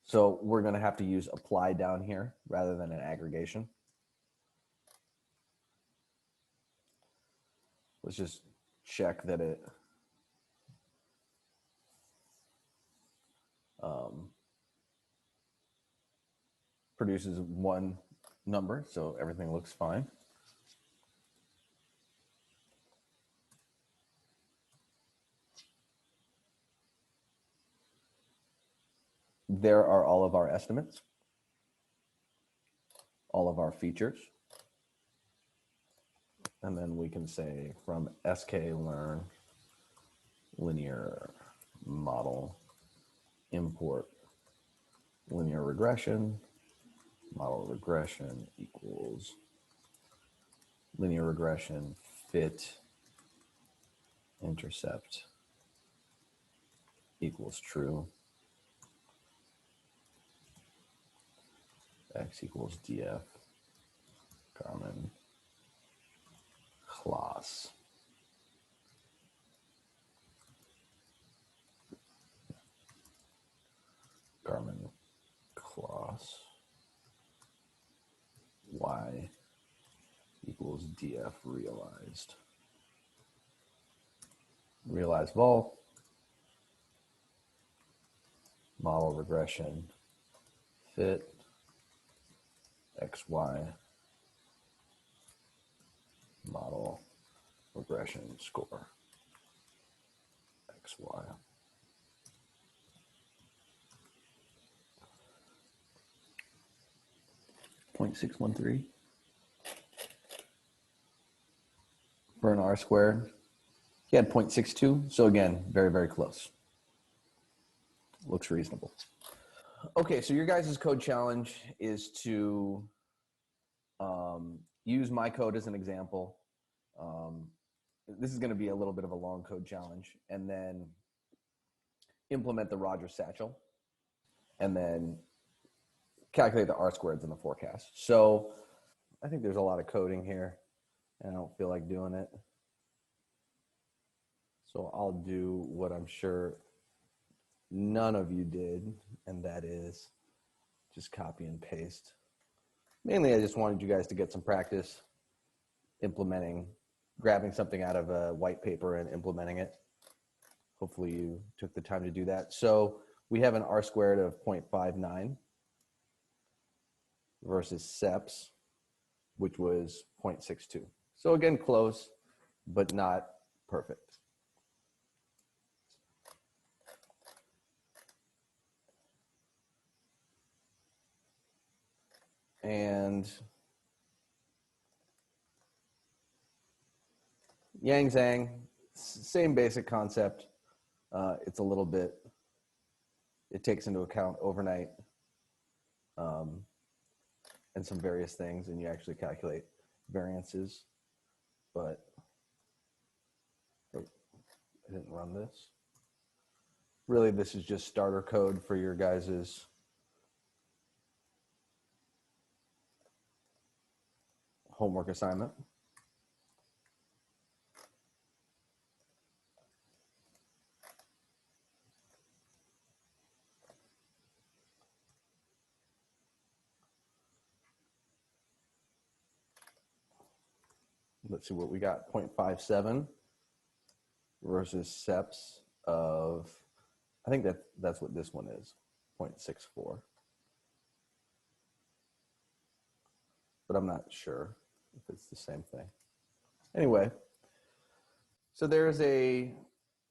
So we're going to have to use apply down here rather than an aggregation. Let's just check that it produces one number, so everything looks fine. There are all of our estimates, all of our features. And then we can say from sklearn linear model import linear regression, model regression equals linear regression fit intercept equals true, x equals df Garman-Klass. Garman-Klass y equals df realized. Realized vol, model regression fit xy model regression score xy. 0.613 for an R squared. He had 0.62, so again, very, very close. Looks reasonable. Okay, so your guys' code challenge is to use my code as an example. This is going to be a little bit of a long code challenge, and then implement the Rogers satchel, and then calculate the R squareds in the forecast. So I think there's a lot of coding here, and I don't feel like doing it. So I'll do what I'm sure none of you did, and that is just copy and paste. Mainly, I just wanted you guys to get some practice implementing, grabbing something out of a white paper and implementing it. Hopefully you took the time to do that. So we have an R squared of 0.59 versus SEPs, which was 0.62. So again, close, but not perfect. And Yang-Zang, same basic concept. It's a little bit, it takes into account overnight and some various things, and you actually calculate variances, but I didn't run this. Really, this is just starter code for your guys's homework assignment. Let's see what we got. 0.57 versus SEPs of, I think that's what this one is, 0.64. But I'm not sure if it's the same thing. Anyway, so there's a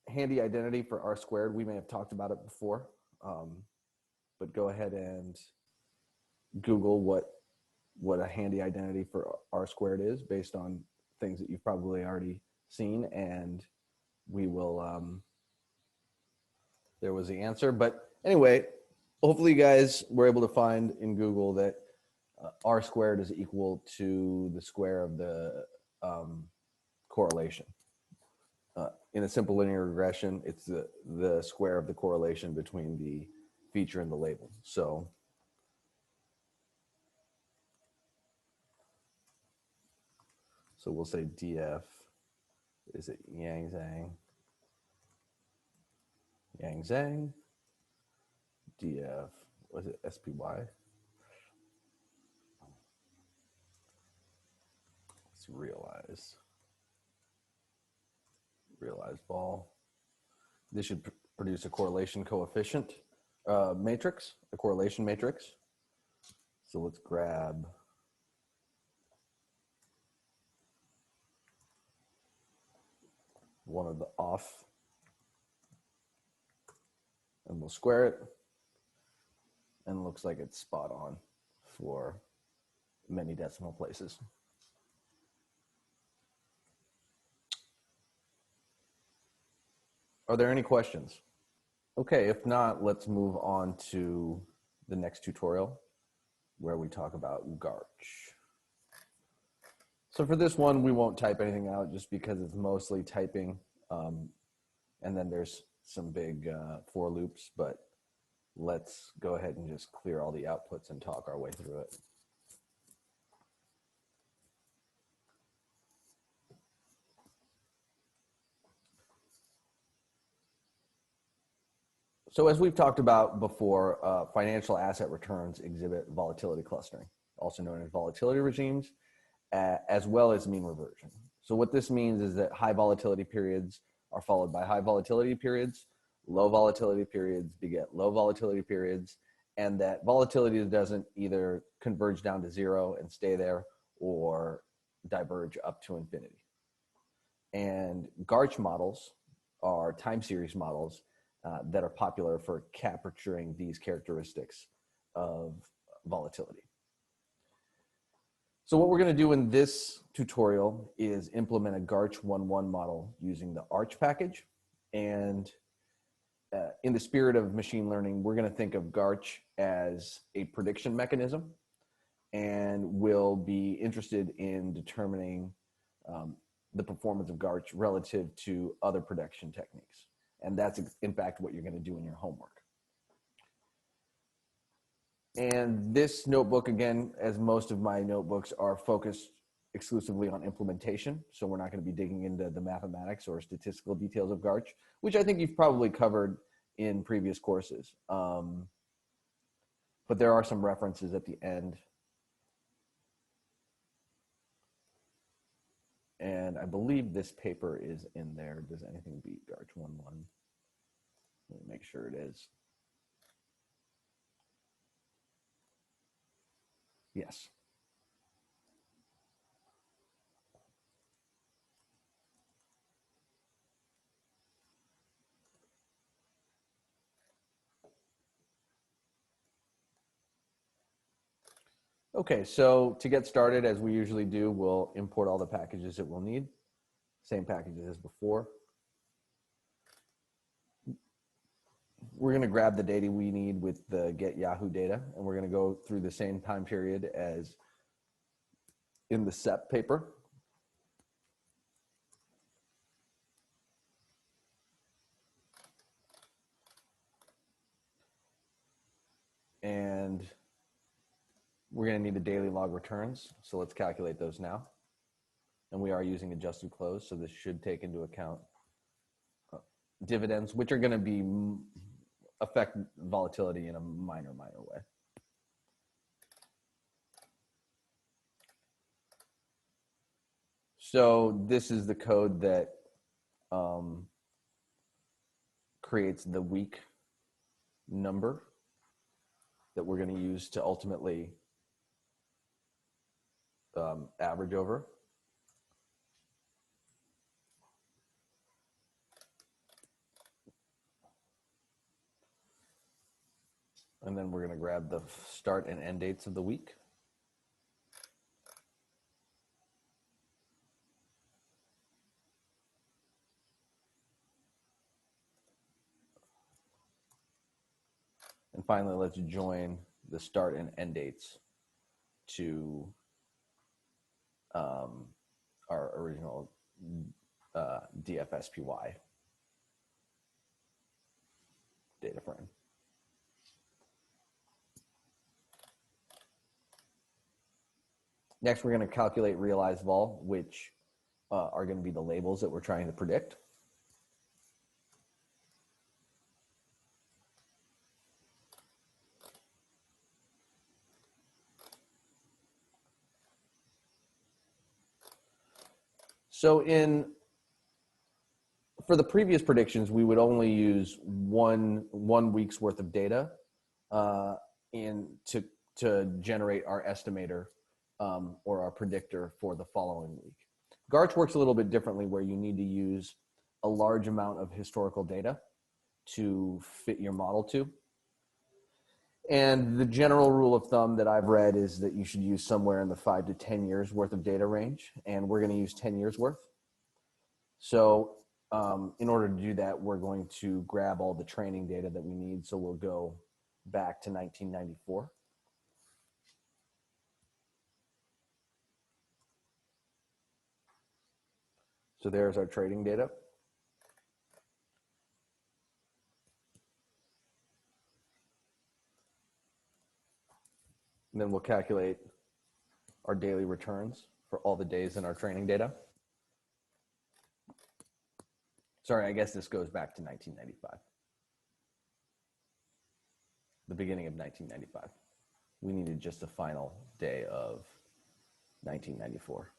handy identity for R squared. We may have talked about it before, but go ahead and Google what a handy identity for R squared is based on things that you've probably already seen, and we will, there was the answer. But anyway, hopefully you guys were able to find in Google that R squared is equal to the square of the correlation. In a simple linear regression, it's the square of the correlation between the feature and the label. So we'll say DF, is it Yang-Zang? Yang-Zang, DF, was it SPY? Let's realize vol. This should produce a correlation coefficient matrix, a correlation matrix. So let's grab one of the off, and we'll square it, and it looks like it's spot on for many decimal places. Are there any questions? Okay, if not, let's move on to the next tutorial where we talk about GARCH. So for this one, we won't type anything out just because it's mostly typing. And then there's some big for loops, but let's go ahead and just clear all the outputs and talk our way through it. So as we've talked about before, financial asset returns exhibit volatility clustering, also known as volatility regimes, as well as mean reversion. So what this means is that high volatility periods are followed by high volatility periods, low volatility periods beget low volatility periods, and that volatility doesn't either converge down to zero and stay there or diverge up to infinity. And GARCH models are time series models that are popular for capturing these characteristics of volatility. So what we're going to do in this tutorial is implement a GARCH 1.1 model using the ARCH package. And in the spirit of machine learning, we're going to think of GARCH as a prediction mechanism, and we'll be interested in determining the performance of GARCH relative to other prediction techniques. And that's in fact what you're going to do in your homework. And this notebook, again, as most of my notebooks, are focused exclusively on implementation. So we're not going to be digging into the mathematics or statistical details of GARCH, which I think you've probably covered in previous courses. But there are some references at the end. And I believe this paper is in there. Does anything beat GARCH 1.1? Let me make sure it is. Yes. Okay, so to get started, as we usually do, we'll import all the packages that we'll need. Same packages as before. We're going to grab the data we need with the get Yahoo data, and we're going to go through the same time period as in the SEP paper. And we're going to need the daily log returns, so let's calculate those now. And we are using adjusted close, so this should take into account dividends, which are going to be affect volatility in a minor way. So this is the code that creates the week number that we're going to use to ultimately average over. And then we're going to grab the start and end dates of the week. And finally, let's join the start and end dates to our original DFSPY data frame. Next, we're going to calculate realized vol, which are going to be the labels that we're trying to predict. So for the previous predictions, we would only use one week's worth of data to generate our estimator or our predictor for the following week. GARCH works a little bit differently, where you need to use a large amount of historical data to fit your model to. And the general rule of thumb that I've read is that you should use somewhere in the 5 to 10 years worth of data range, and we're going to use 10 years worth. So in order to do that, we're going to grab all the training data that we need. So we'll go back to 1994. So there's our trading data. And then we'll calculate our daily returns for all the days in our training data. Sorry, I guess this goes back to 1995. The beginning of 1995. We needed just the final day of 1994.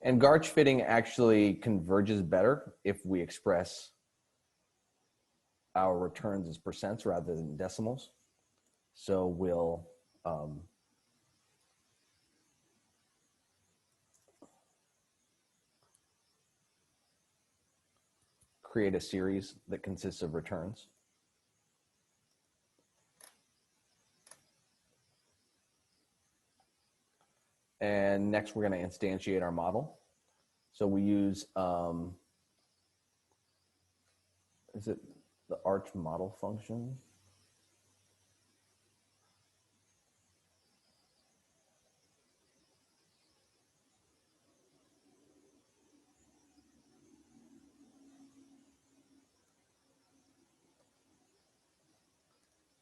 And GARCH fitting actually converges better if we express our returns as percents rather than decimals. So we'll create a series that consists of returns. And next we're going to instantiate our model. So we use, is it the ARCH model function?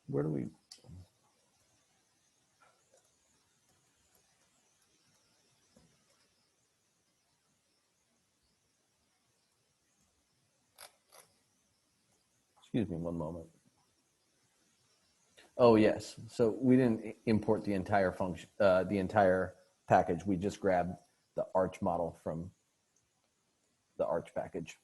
Where do we? Excuse me one moment. Oh yes, so we didn't import the entire function, the entire package. We just grabbed the ARCH model from the ARCH package.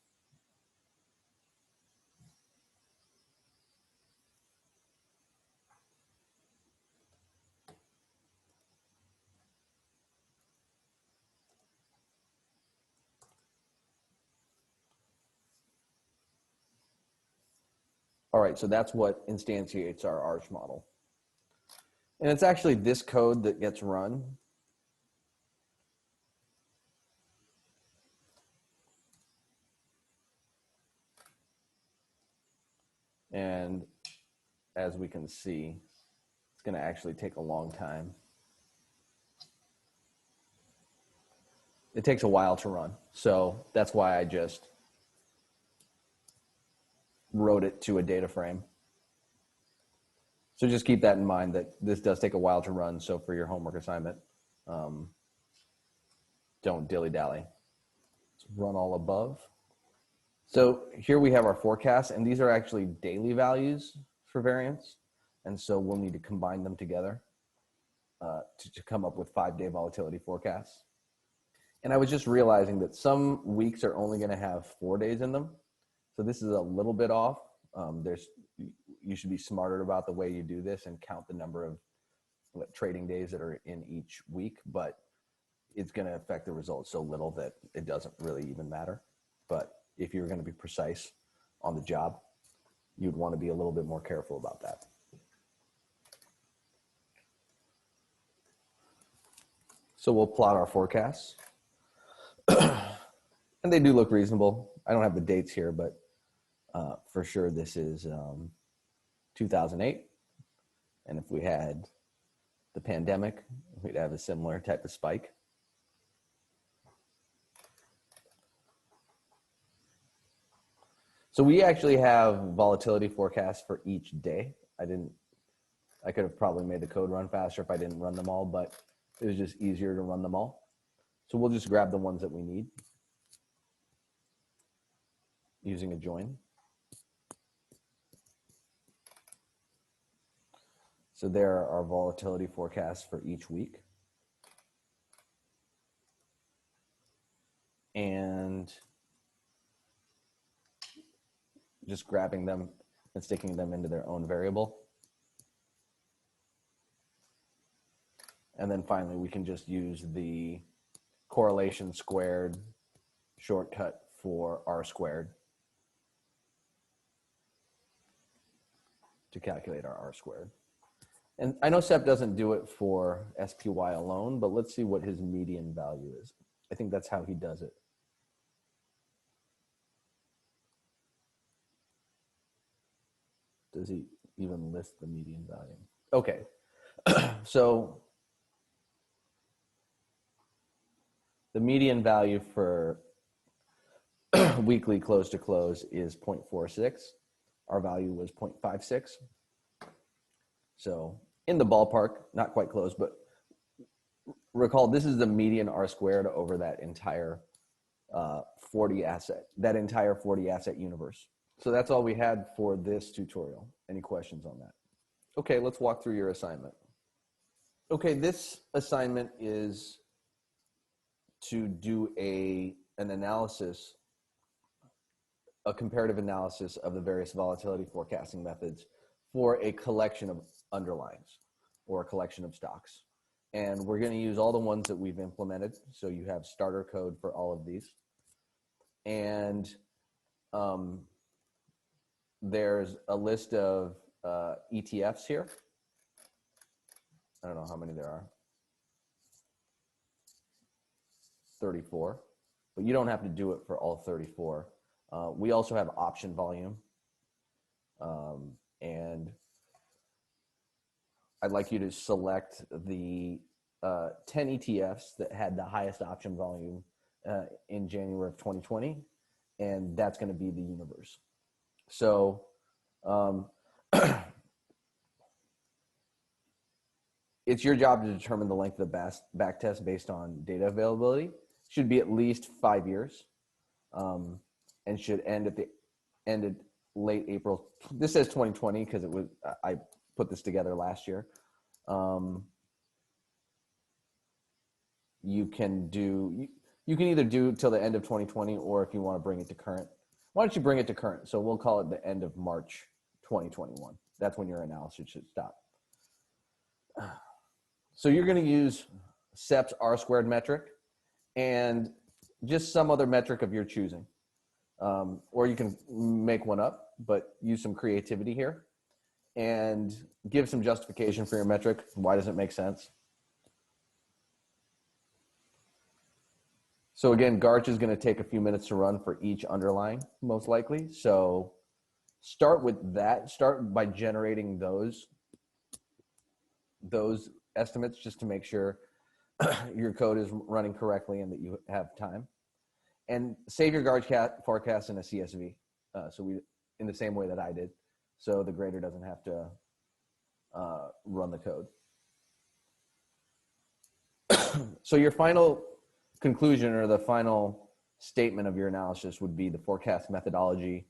All right, so that's what instantiates our ARCH model. And it's actually this code that gets run. And as we can see, it's going to actually take a long time. It takes a while to run. So that's why I just wrote it to a data frame. So just keep that in mind that this does take a while to run. So for your homework assignment, don't dilly-dally. Let's run all above. So here we have our forecast, and these are actually daily values for variance. And so we'll need to combine them together to come up with 5-day volatility forecasts. And I was just realizing that some weeks are only going to have 4 days in them. So this is a little bit off. You should be smarter about the way you do this and count the number of trading days that are in each week, but it's going to affect the results so little that it doesn't really even matter. But if you're going to be precise on the job, you'd want to be a little bit more careful about that. So we'll plot our forecasts. And they do look reasonable. I don't have the dates here, but for sure this is 2008. And if we had the pandemic, we'd have a similar type of spike. So we actually have volatility forecasts for each day. I could have probably made the code run faster if I didn't run them all, but it was just easier to run them all. So we'll just grab the ones that we need using a join. So there are our volatility forecasts for each week. And just grabbing them and sticking them into their own variable. And then finally, we can just use the correlation squared shortcut for R squared to calculate our R squared. And I know SEP doesn't do it for SPY alone, but let's see what his median value is. I think that's how he does it. Does he even list the median value? Okay, so the median value for weekly close to close is 0.46. Our value was 0.56. So in the ballpark, not quite close, but recall this is the median R squared over that entire 40 asset universe. So that's all we had for this tutorial. Any questions on that? Okay, let's walk through your assignment. Okay, this assignment is to do an analysis, a comparative analysis of the various volatility forecasting methods for a collection of underlines or a collection of stocks. And we're going to use all the ones that we've implemented. So you have starter code for all of these. And there's a list of ETFs here. I don't know how many there are. 34, but you don't have to do it for all 34. We also have option volume, and I'd like you to select the 10 ETFs that had the highest option volume in January of 2020, and that's going to be the universe. So it's your job to determine the length of the back test based on data availability. Should be at least 5 years, and should end at late April. This says 2020 because I put this together last year. You can either do till the end of 2020, or if you want to bring it to current. Why don't you bring it to current? So we'll call it the end of March 2021. That's when your analysis should stop. So you're going to use SEP's R-squared metric and just some other metric of your choosing. Or you can make one up, but use some creativity here and give some justification for your metric. Why does it make sense? So again, GARCH is going to take a few minutes to run for each underlying, most likely. So start with that. Start by generating those estimates just to make sure your code is running correctly and that you have time. And save your GARCH forecast in a CSV. In the same way that I did, so the grader doesn't have to run the code. So your final conclusion or the final statement of your analysis would be the forecast methodology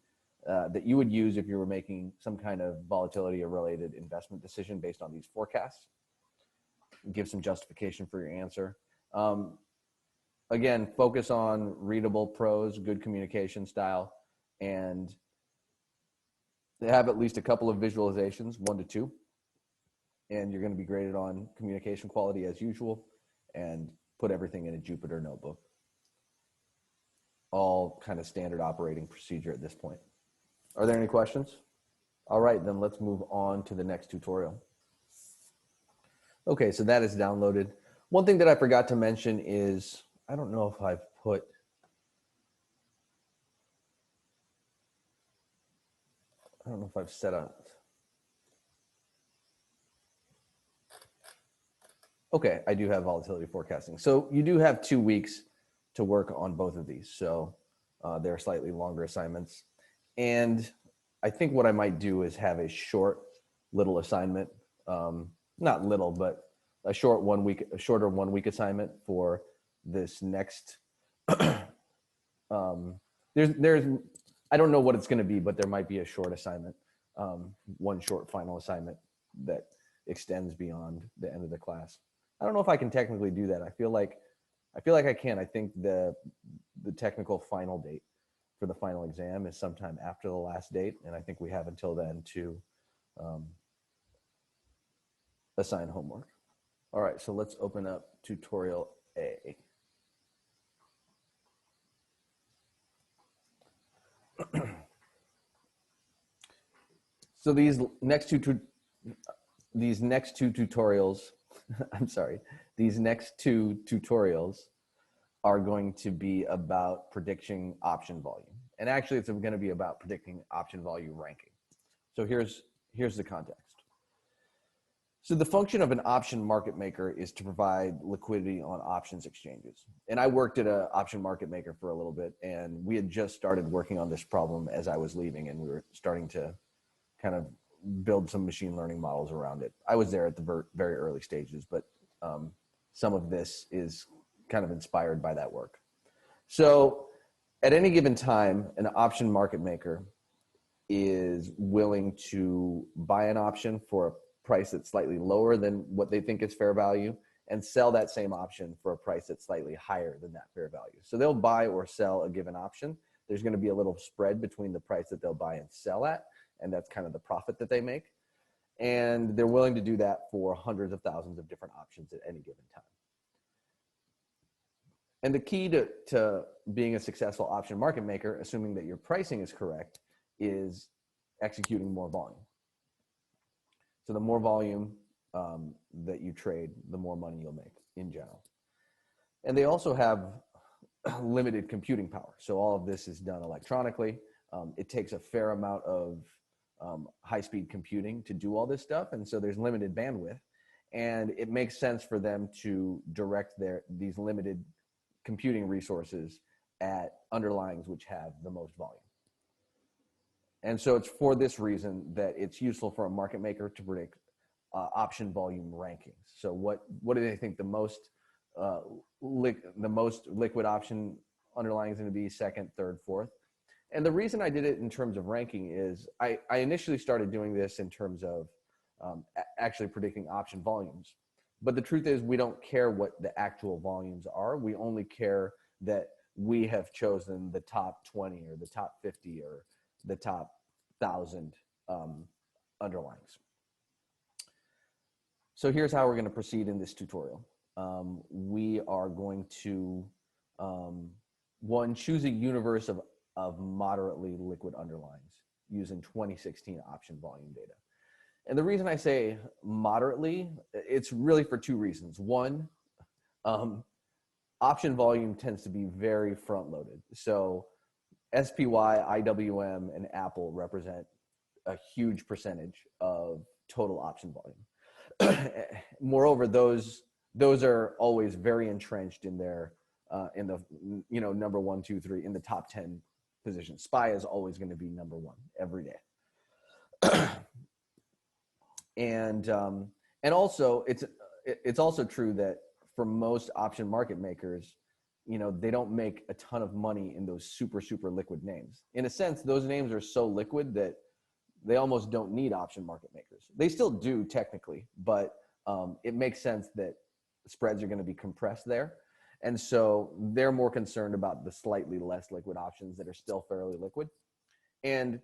that you would use if you were making some kind of volatility or related investment decision based on these forecasts. Give some justification for your answer. Again, focus on readable prose, good communication style, and have at least a couple of visualizations, 1 to 2. And you're going to be graded on communication quality as usual, and put everything in a Jupyter notebook. All kind of standard operating procedure at this point. Are there any questions? All right, then let's move on to the next tutorial. Okay, so that is downloaded. One thing that I forgot to mention is, I don't know if I've put, I don't know if I've set up. Okay, I do have volatility forecasting. So you do have 2 weeks to work on both of these. So they're slightly longer assignments. And I think what I might do is have a short little assignment, not little, but a shorter 1 week assignment for this next, there's, I don't know what it's going to be, but there might be a short assignment, one short final assignment that extends beyond the end of the class. I don't know if I can technically do that. I feel like I can. I think the technical final date for the final exam is sometime after the last date, and I think we have until then to assign homework. All right, so let's open up tutorial A. So these next two tutorials, I'm sorry, these next 2 tutorials are going to be about predicting option volume. And actually it's going to be about predicting option volume ranking. So here's the context. So the function of an option market maker is to provide liquidity on options exchanges. And I worked at an option market maker for a little bit, and we had just started working on this problem as I was leaving, and we were starting to kind of build some machine learning models around it. I was there at the very early stages, but some of this is kind of inspired by that work. So at any given time, an option market maker is willing to buy an option for a price that's slightly lower than what they think is fair value and sell that same option for a price that's slightly higher than that fair value. So they'll buy or sell a given option. There's going to be a little spread between the price that they'll buy and sell at, and that's kind of the profit that they make. And they're willing to do that for hundreds of thousands of different options at any given time. And the key to being a successful option market maker, assuming that your pricing is correct, is executing more volume. So the more volume that you trade, the more money you'll make in general. And they also have limited computing power. So all of this is done electronically. It takes a fair amount of high-speed computing to do all this stuff, and so there's limited bandwidth. And it makes sense for them to direct these limited computing resources at underlyings which have the most volume. And so it's for this reason that it's useful for a market maker to predict option volume rankings. So what do they think the most liquid option underlying is going to be, second, third, fourth? And the reason I did it in terms of ranking is I initially started doing this in terms of actually predicting option volumes. But the truth is we don't care what the actual volumes are. We only care that we have chosen the top 20 or the top 50 or the top 1,000 underlyings. So here's how we're going to proceed in this tutorial. We are going to, one, choose a universe of moderately liquid underlyings using 2016 option volume data. And the reason I say moderately, it's really for two reasons. One, option volume tends to be very front-loaded. So SPY, IWM, and Apple represent a huge percentage of total option volume. Moreover, those are always very entrenched in their in the number 1, 2, 3 in the top 10 position. SPY is always going to be number 1 every day. And also it's also true that for most option market makers, they don't make a ton of money in those super liquid names. In a sense, those names are so liquid that they almost don't need option market makers. They still do technically, but it makes sense that spreads are going to be compressed there. And so they're more concerned about the slightly less liquid options that are still fairly liquid. And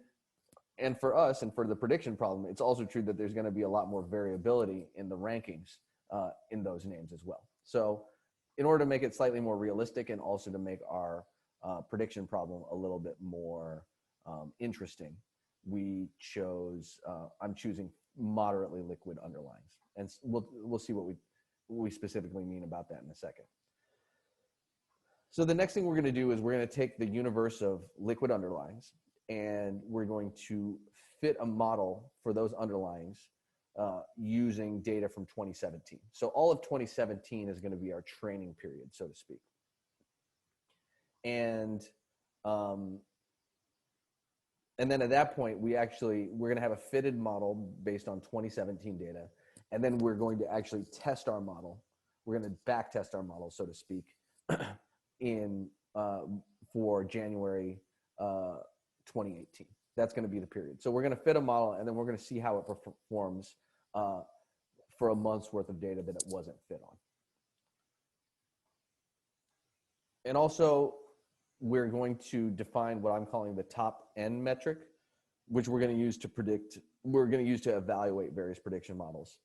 for us, and for the prediction problem, it's also true that there's going to be a lot more variability in the rankings in those names as well. So in order to make it slightly more realistic and also to make our prediction problem a little bit more interesting, we chose, I'm choosing moderately liquid underlyings. And we'll see what we specifically mean about that in a second. So the next thing we're going to do is we're going to take the universe of liquid underlyings and we're going to fit a model for those underlyings using data from 2017. So all of 2017 is going to be our training period, so to speak. And then at that point, we're going to have a fitted model based on 2017 data. And then we're going to actually test our model. We're going to back test our model, so to speak, for January 2018. That's going to be the period. So we're going to fit a model, and then we're going to see how it performs for a month's worth of data that it wasn't fit on. And also, we're going to define what I'm calling the top N metric, which we're going to use to predict, we're going to use to evaluate various prediction models.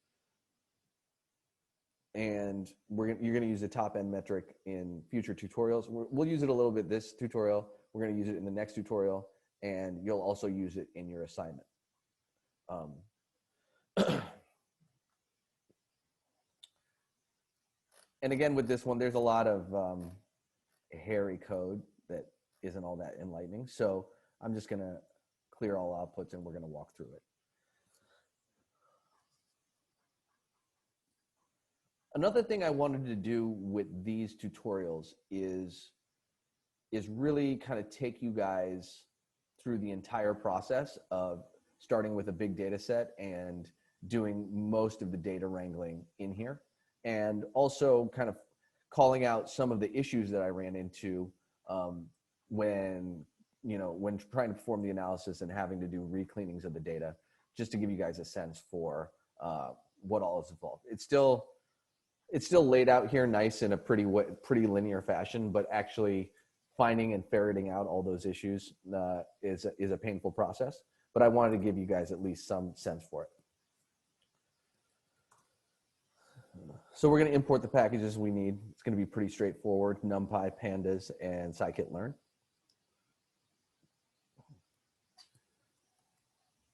And you're going to use the top N metric in future tutorials. We'll use it a little bit this tutorial. We're going to use it in the next tutorial, and you'll also use it in your assignment. And again, with this one, there's a lot of hairy code that isn't all that enlightening. So I'm just going to clear all outputs and we're going to walk through it. Another thing I wanted to do with these tutorials is really kind of take you guys through the entire process of starting with a big data set and doing most of the data wrangling in here, and also kind of calling out some of the issues that I ran into when trying to perform the analysis and having to do recleanings of the data, just to give you guys a sense for what all is involved. It's still laid out here nice in a pretty linear fashion, but actually finding and ferreting out all those issues is a painful process. But I wanted to give you guys at least some sense for it. So we're going to import the packages we need. It's going to be pretty straightforward: NumPy, Pandas, and scikit-learn.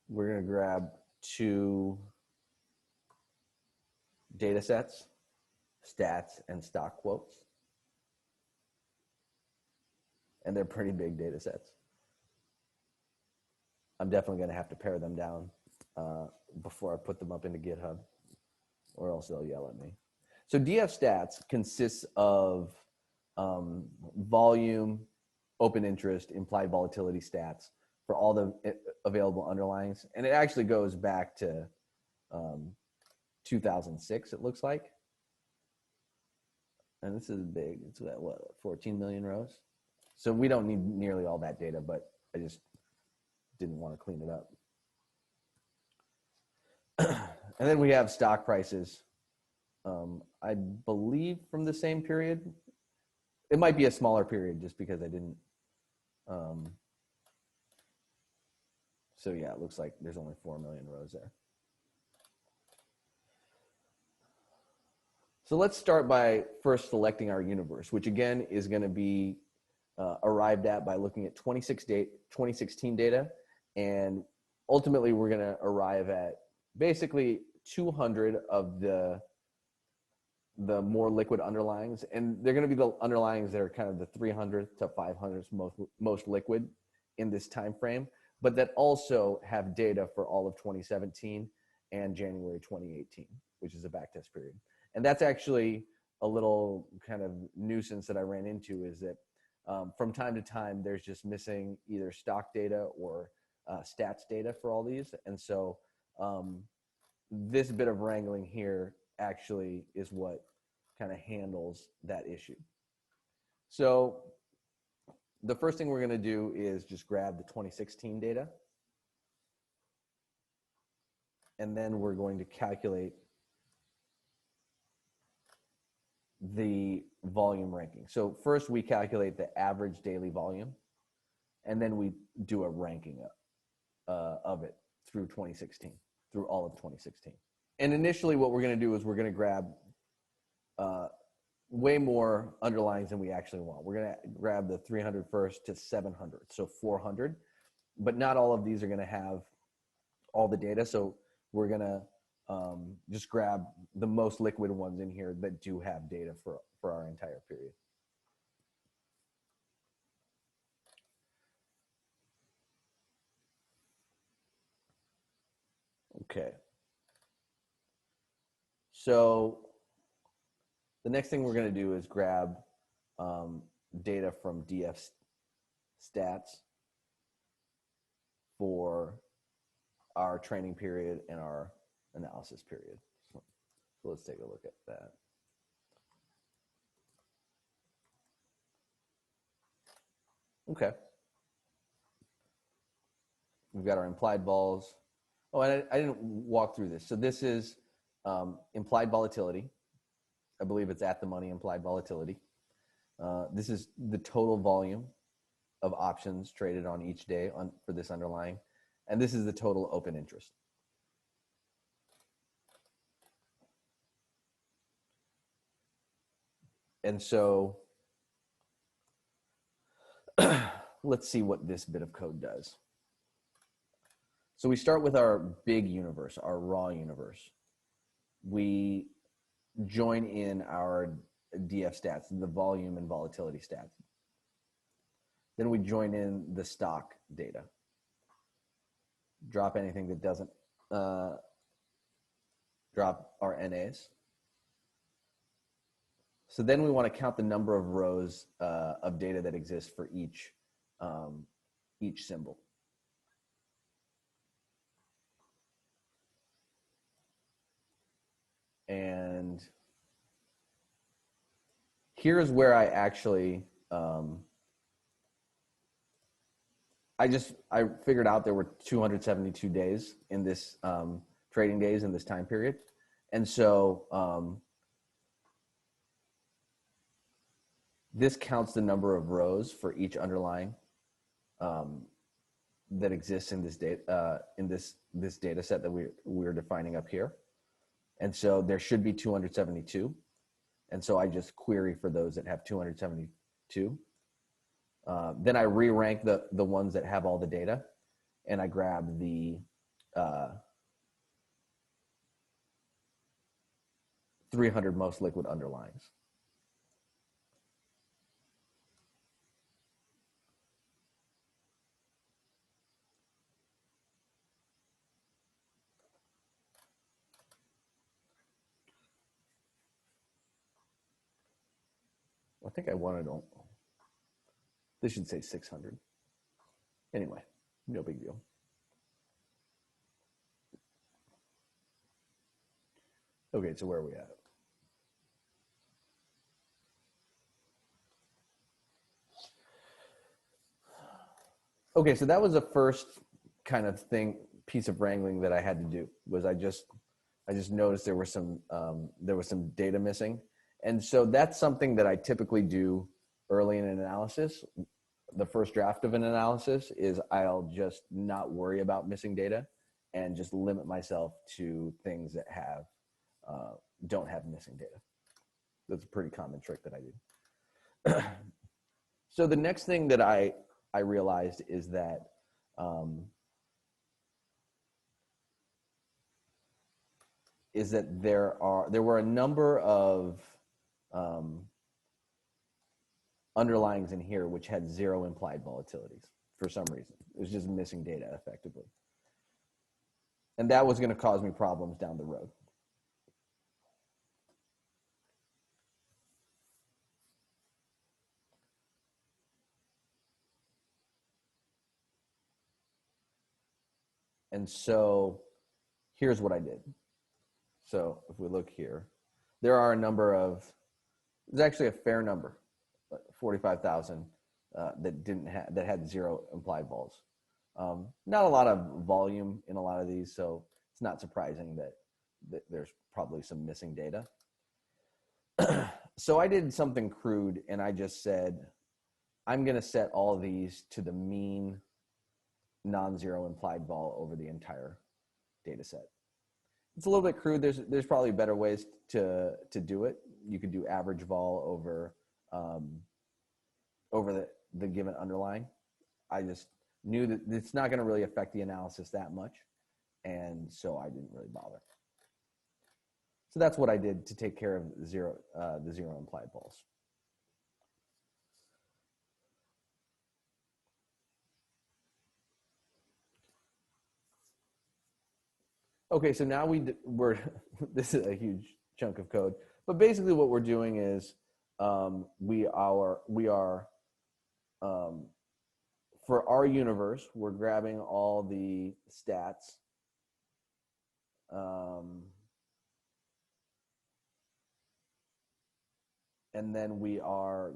We're going to grab 2 data sets, stats and stock quotes. and they're pretty big data sets. I'm definitely going to have to pare them down before I put them up into GitHub, or else they'll yell at me. So DF stats consists of volume, open interest, implied volatility stats for all the available underlyings. And it actually goes back to 2006, it looks like. And this is big. It's at what, 14 million rows? So we don't need nearly all that data, but I just didn't want to clean it up. And then we have stock prices. I believe from the same period. It might be a smaller period just because I didn't. So yeah, it looks like there's only 4 million rows there. So let's start by first selecting our universe, which again is going to be arrived at by looking at 2016 data. And ultimately, we're going to arrive at basically 200 of the more liquid underlyings. And they're going to be the underlyings that are kind of the 300 to 500 most liquid in this time frame, but that also have data for all of 2017 and January 2018, which is a backtest period. And that's actually a little kind of nuisance that I ran into, is that from time to time, there's just missing either stock data or stats data for all these. And so this bit of wrangling here actually is what kind of handles that issue. So the first thing we're going to do is just grab the 2016 data. And then we're going to calculate the volume ranking. So first we calculate the average daily volume, and then we do a ranking of it through 2016, through all of 2016. And initially what we're going to do is we're going to grab way more underlyings than we actually want. We're going to grab the 300 first to 700, so 400, but not all of these are going to have all the data. So we're going to just grab the most liquid ones in here that do have data for our entire period. Okay. So the next thing we're going to do is grab data from DF stats for our training period and our analysis period. So let's take a look at that. Okay. We've got our implied vols. Oh, and I didn't walk through this. So this is implied volatility. I believe it's at the money implied volatility. This is the total volume of options traded on each day for this underlying. And this is the total open interest. And so let's see what this bit of code does. So we start with our big universe, our raw universe. We join in our DF stats, the volume and volatility stats. Then we join in the stock data. Drop anything that doesn't drop our NAs. So then we want to count the number of rows of data that exists for each symbol. And here's where I actually, I figured out there were 272 days in this trading days in this time period. And so this counts the number of rows for each underlying that exists in this data this data set that we're defining up here. And so there should be 272. And so I just query for those that have 272. Then I re-rank the ones that have all the data, and I grab the 300 most liquid underlyings. think I wanted to, this should say 600. Anyway, no big deal. Okay, so where are we at? Okay, so that was the first kind of piece of wrangling that I had to do. Was I just noticed there was some data missing, and so that's something that I typically do early in an analysis. The first draft of an analysis is I'll just not worry about missing data, and just limit myself to things that have don't have missing data. That's a pretty common trick that I do. So the next thing that I realized is that there were a number of underlyings in here which had zero implied volatilities for some reason. It was just missing data effectively. And that was going to cause me problems down the road. And so here's what I did. So if we look here, there are a number of, there's actually a fair number, 45,000 that had zero implied vols. Not a lot of volume in a lot of these, so it's not surprising that there's probably some missing data. So I did something crude, and I just said, I'm going to set all of these to the mean non-zero implied vol over the entire data set. It's a little bit crude. There's probably better ways to do it. You could do average vol over the given underlying. I just knew that it's not going to really affect the analysis that much, and so I didn't really bother. So that's what I did to take care of the zero implied vols. Okay, so now we're this is a huge chunk of code, but basically what we're doing is we are for our universe, we're grabbing all the stats and then we are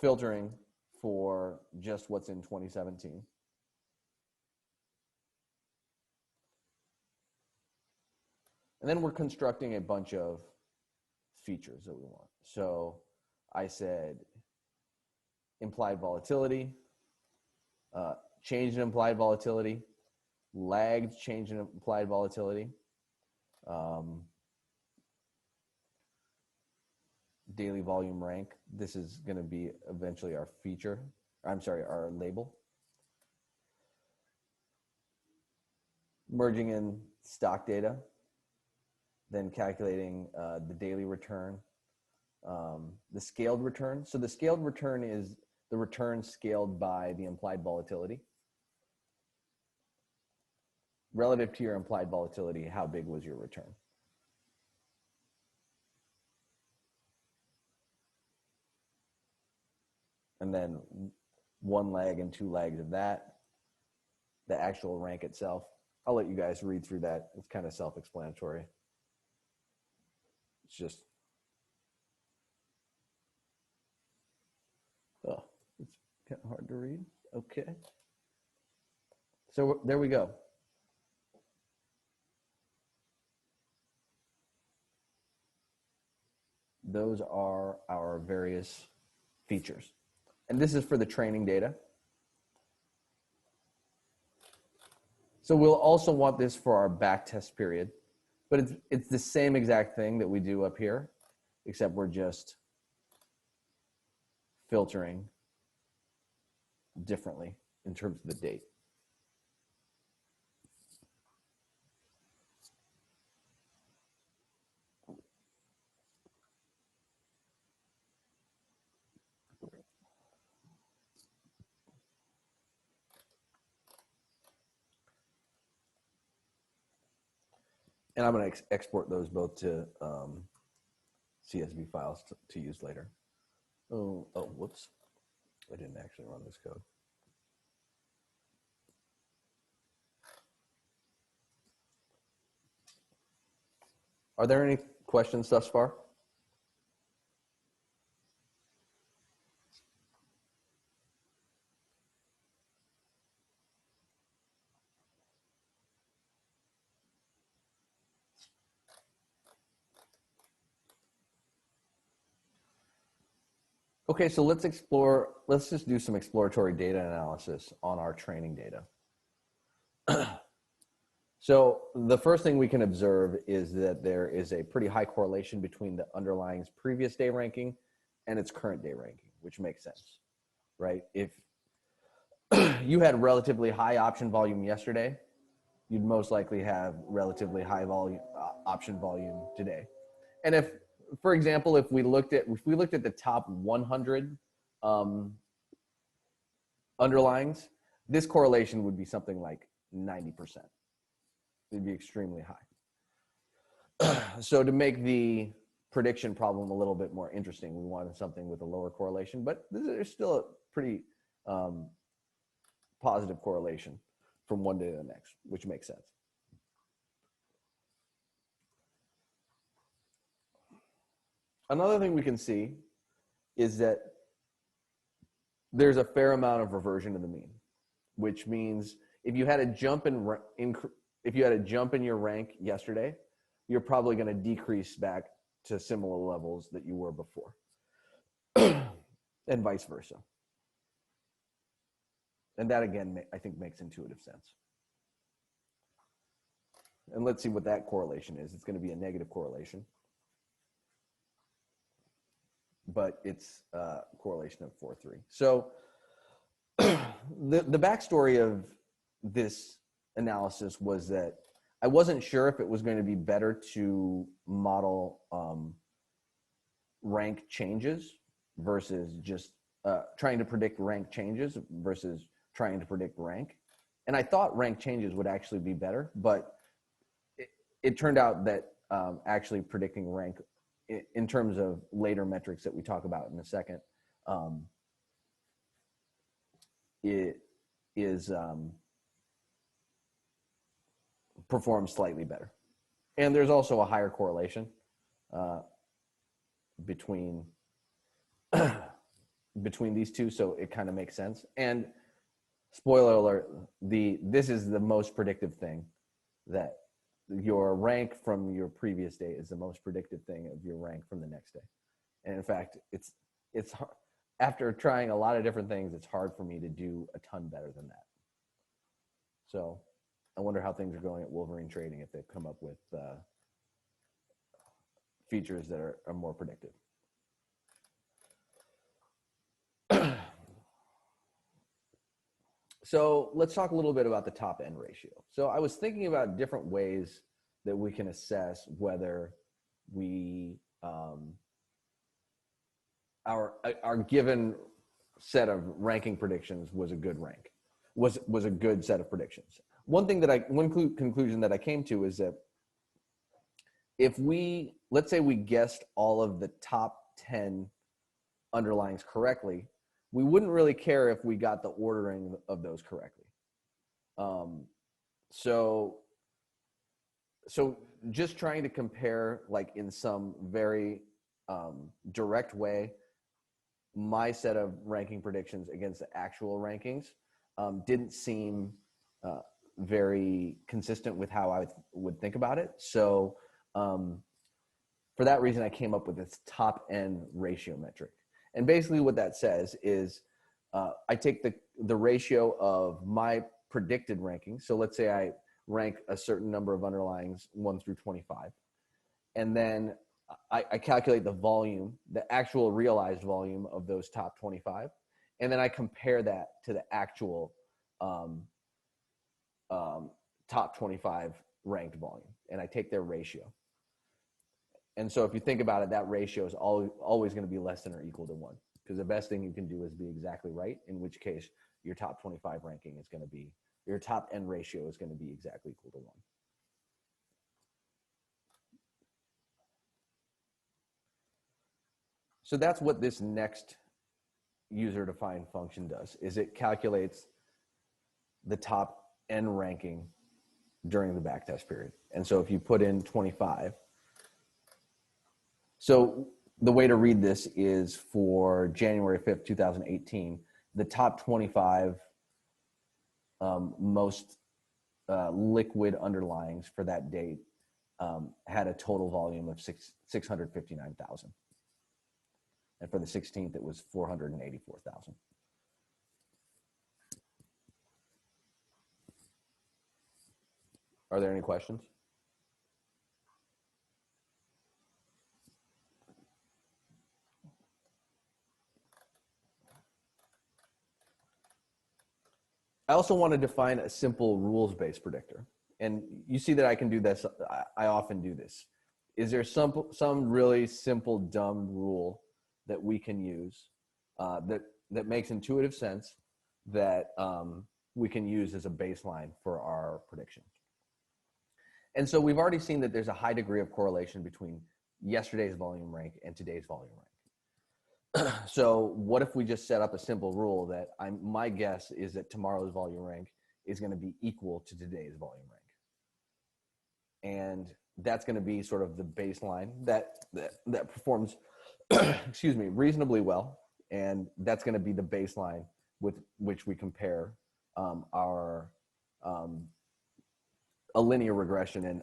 filtering for just what's in 2017. And then we're constructing a bunch of features that we want. So I said implied volatility, change in implied volatility, lagged change in implied volatility, daily volume rank. This is going to be eventually our feature. I'm sorry, our label. Merging in stock data, then calculating the daily return, the scaled return. So the scaled return is the return scaled by the implied volatility. Relative to your implied volatility, how big was your return? And then one lag and two lags of that, the actual rank itself. I'll let you guys read through that. It's kind of self-explanatory. It's just, oh, it's kind of hard to read. Okay. So there we go. Those are our various features. And this is for the training data. So we'll also want this for our back test period, but it's the same exact thing that we do up here, except we're just filtering differently in terms of the date. And I'm going to export those both to CSV files to use later. Oh, whoops. I didn't actually run this code. Are there any questions thus far? Okay, so let's just do some exploratory data analysis on our training data. So the first thing we can observe is that there is a pretty high correlation between the underlying's previous day ranking and its current day ranking, which makes sense, right? If you had relatively high option volume yesterday, you'd most likely have relatively high volume option volume today. And if, for example, if we looked at the top 100 underlyings, this correlation would be something like 90%. It'd be extremely high. So to make the prediction problem a little bit more interesting, we wanted something with a lower correlation, but there's still a pretty positive correlation from one day to the next, which makes sense. Another thing we can see is that there's a fair amount of reversion to the mean, which means if you had a jump in your rank yesterday, you're probably going to decrease back to similar levels that you were before, and vice versa. And that, again, I think makes intuitive sense. And let's see what that correlation is. It's going to be a negative correlation, but it's a correlation of 4.3. So the backstory of this analysis was that I wasn't sure if it was going to be better to model rank changes versus just trying to predict rank changes versus trying to predict rank. And I thought rank changes would actually be better, but it turned out that actually predicting rank in terms of later metrics that we talk about in a second, it is performs slightly better. And there's also a higher correlation between these two, so it kind of makes sense. And spoiler alert, this is the most predictive thing, that your rank from your previous day is the most predictive thing of your rank from the next day. And in fact, it's after trying a lot of different things, it's hard for me to do a ton better than that. So I wonder how things are going at Wolverine Trading, if they've come up with features that are more predictive. So let's talk a little bit about the top end ratio. So I was thinking about different ways that we can assess whether we our given set of ranking predictions was a good rank, was a good set of predictions. One conclusion that I came to is that if let's say we guessed all of the top 10 underlyings correctly, we wouldn't really care if we got the ordering of those correctly. So just trying to compare, like, in some very direct way, my set of ranking predictions against the actual rankings didn't seem very consistent with how I would think about it. So for that reason, I came up with this top end ratio metric. And basically what that says is I take the ratio of my predicted ranking. So let's say I rank a certain number of underlyings 1 through 25. And then I calculate the volume, the actual realized volume of those top 25. And then I compare that to the actual top 25 ranked volume. And I take their ratio. And so if you think about it, that ratio is always going to be less than or equal to 1, because the best thing you can do is be exactly right, in which case your top 25 ranking is going to be, your top end ratio is going to be exactly equal to 1. So that's what this next user-defined function does, is it calculates the top n ranking during the backtest period. And so if you put in 25, so the way to read this is for January 5th, 2018, the top 25 most liquid underlyings for that date had a total volume of 659,000. And for the 16th, it was 484,000. Are there any questions? I also want to define a simple rules-based predictor. And you see that I can do this. I often do this. Is there some really simple, dumb rule that we can use that makes intuitive sense that we can use as a baseline for our prediction? And so we've already seen that there's a high degree of correlation between yesterday's volume rank and today's volume rank. So what if we just set up a simple rule that my guess is that tomorrow's volume rank is going to be equal to today's volume rank. And that's going to be sort of the baseline that performs, excuse me, reasonably well. And that's going to be the baseline with which we compare a linear regression and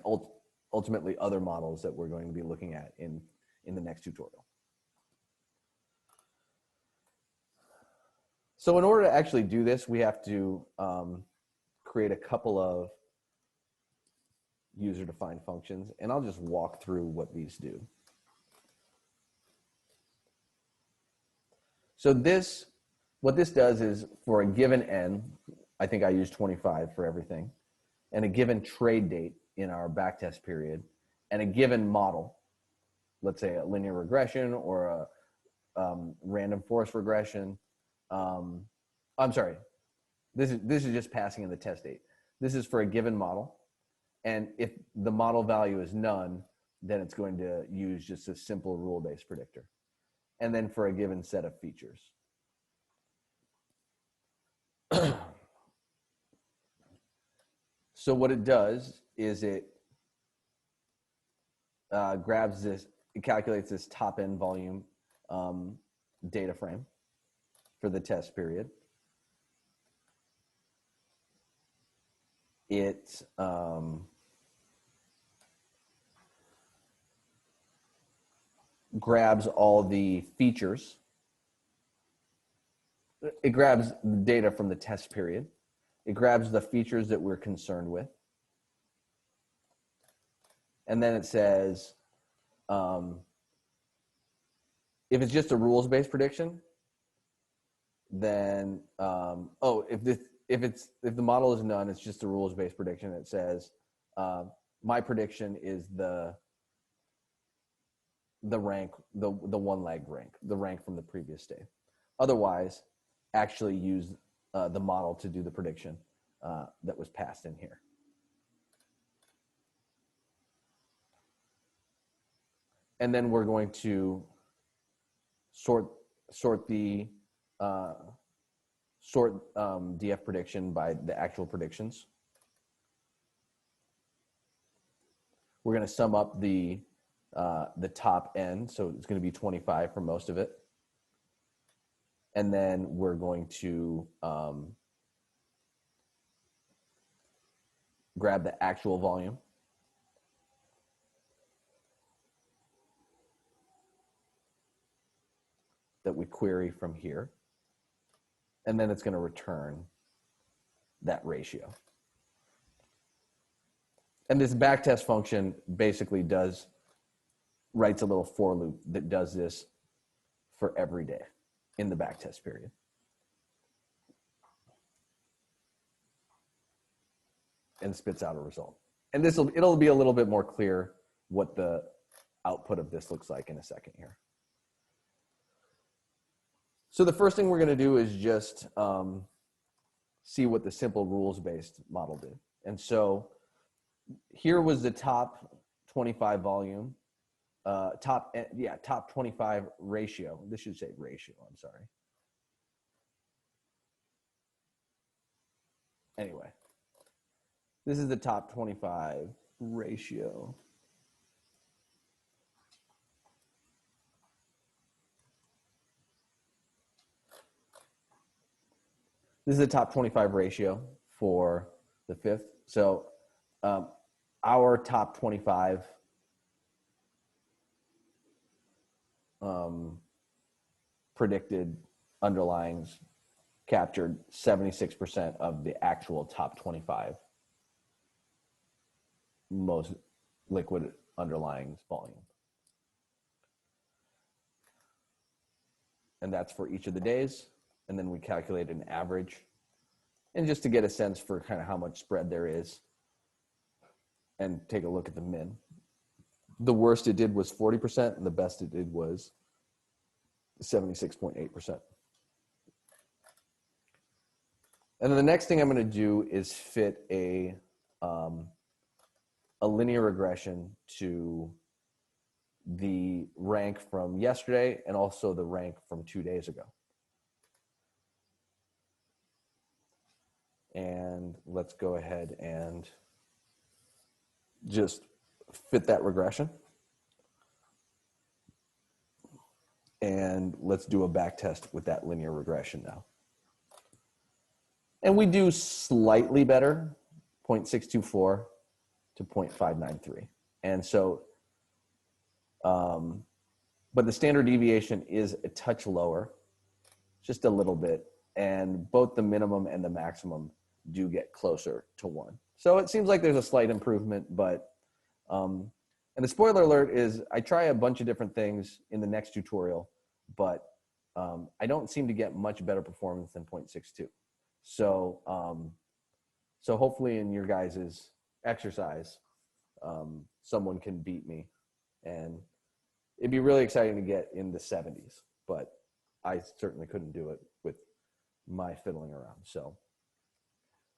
ultimately other models that we're going to be looking at in the next tutorial. So in order to actually do this, we have to create a couple of user-defined functions, and I'll just walk through what these do. So what this does is for a given n, I think I use 25 for everything, and a given trade date in our backtest period, and a given model, let's say a linear regression or a random forest regression. I'm sorry, this is just passing in the test date. This is for a given model, and if the model value is none, then it's going to use just a simple rule-based predictor. And then for a given set of features. So what it does is it grabs this, it calculates this top end volume data frame for the test period. It grabs all the features. It grabs the data from the test period. It grabs the features that we're concerned with. And then it says, if it's just a rules-based prediction, then, if the model is none, it's just a rules-based prediction. It says, my prediction is the rank, the one leg rank, the rank from the previous day. Otherwise, actually use the model to do the prediction that was passed in here. And then we're going to sort DF prediction by the actual predictions. We're going to sum up the top end, so it's going to be 25 for most of it. And then we're going to grab the actual volume. That we query from here. And then it's going to return that ratio. And this backtest function basically writes a little for loop that does this for every day in the backtest period. And spits out a result. And it'll be a little bit more clear what the output of this looks like in a second here. So the first thing we're going to do is just see what the simple rules-based model did. And so here was the top 25 volume top 25 ratio. This should say ratio, I'm sorry. Anyway, this is the top 25 ratio. This is the top 25 ratio for the fifth. So our top 25 predicted underlyings captured 76% of the actual top 25 most liquid underlyings volume. And that's for each of the days. And then we calculate an average. And just to get a sense for kind of how much spread there is and take a look at the min. The worst it did was 40%, and the best it did was 76.8%. And then the next thing I'm going to do is fit a linear regression to the rank from yesterday and also the rank from 2 days ago. And let's go ahead and just fit that regression. And let's do a back test with that linear regression now. And we do slightly better, 0.624 to 0.593. And so, but the standard deviation is a touch lower, just a little bit. And both the minimum and the maximum do get closer to 1. So it seems like there's a slight improvement, but, and the spoiler alert is I try a bunch of different things in the next tutorial, but I don't seem to get much better performance than 0.62. So, so hopefully in your guys' exercise, someone can beat me, and it'd be really exciting to get in the 70s, but I certainly couldn't do it with my fiddling around. So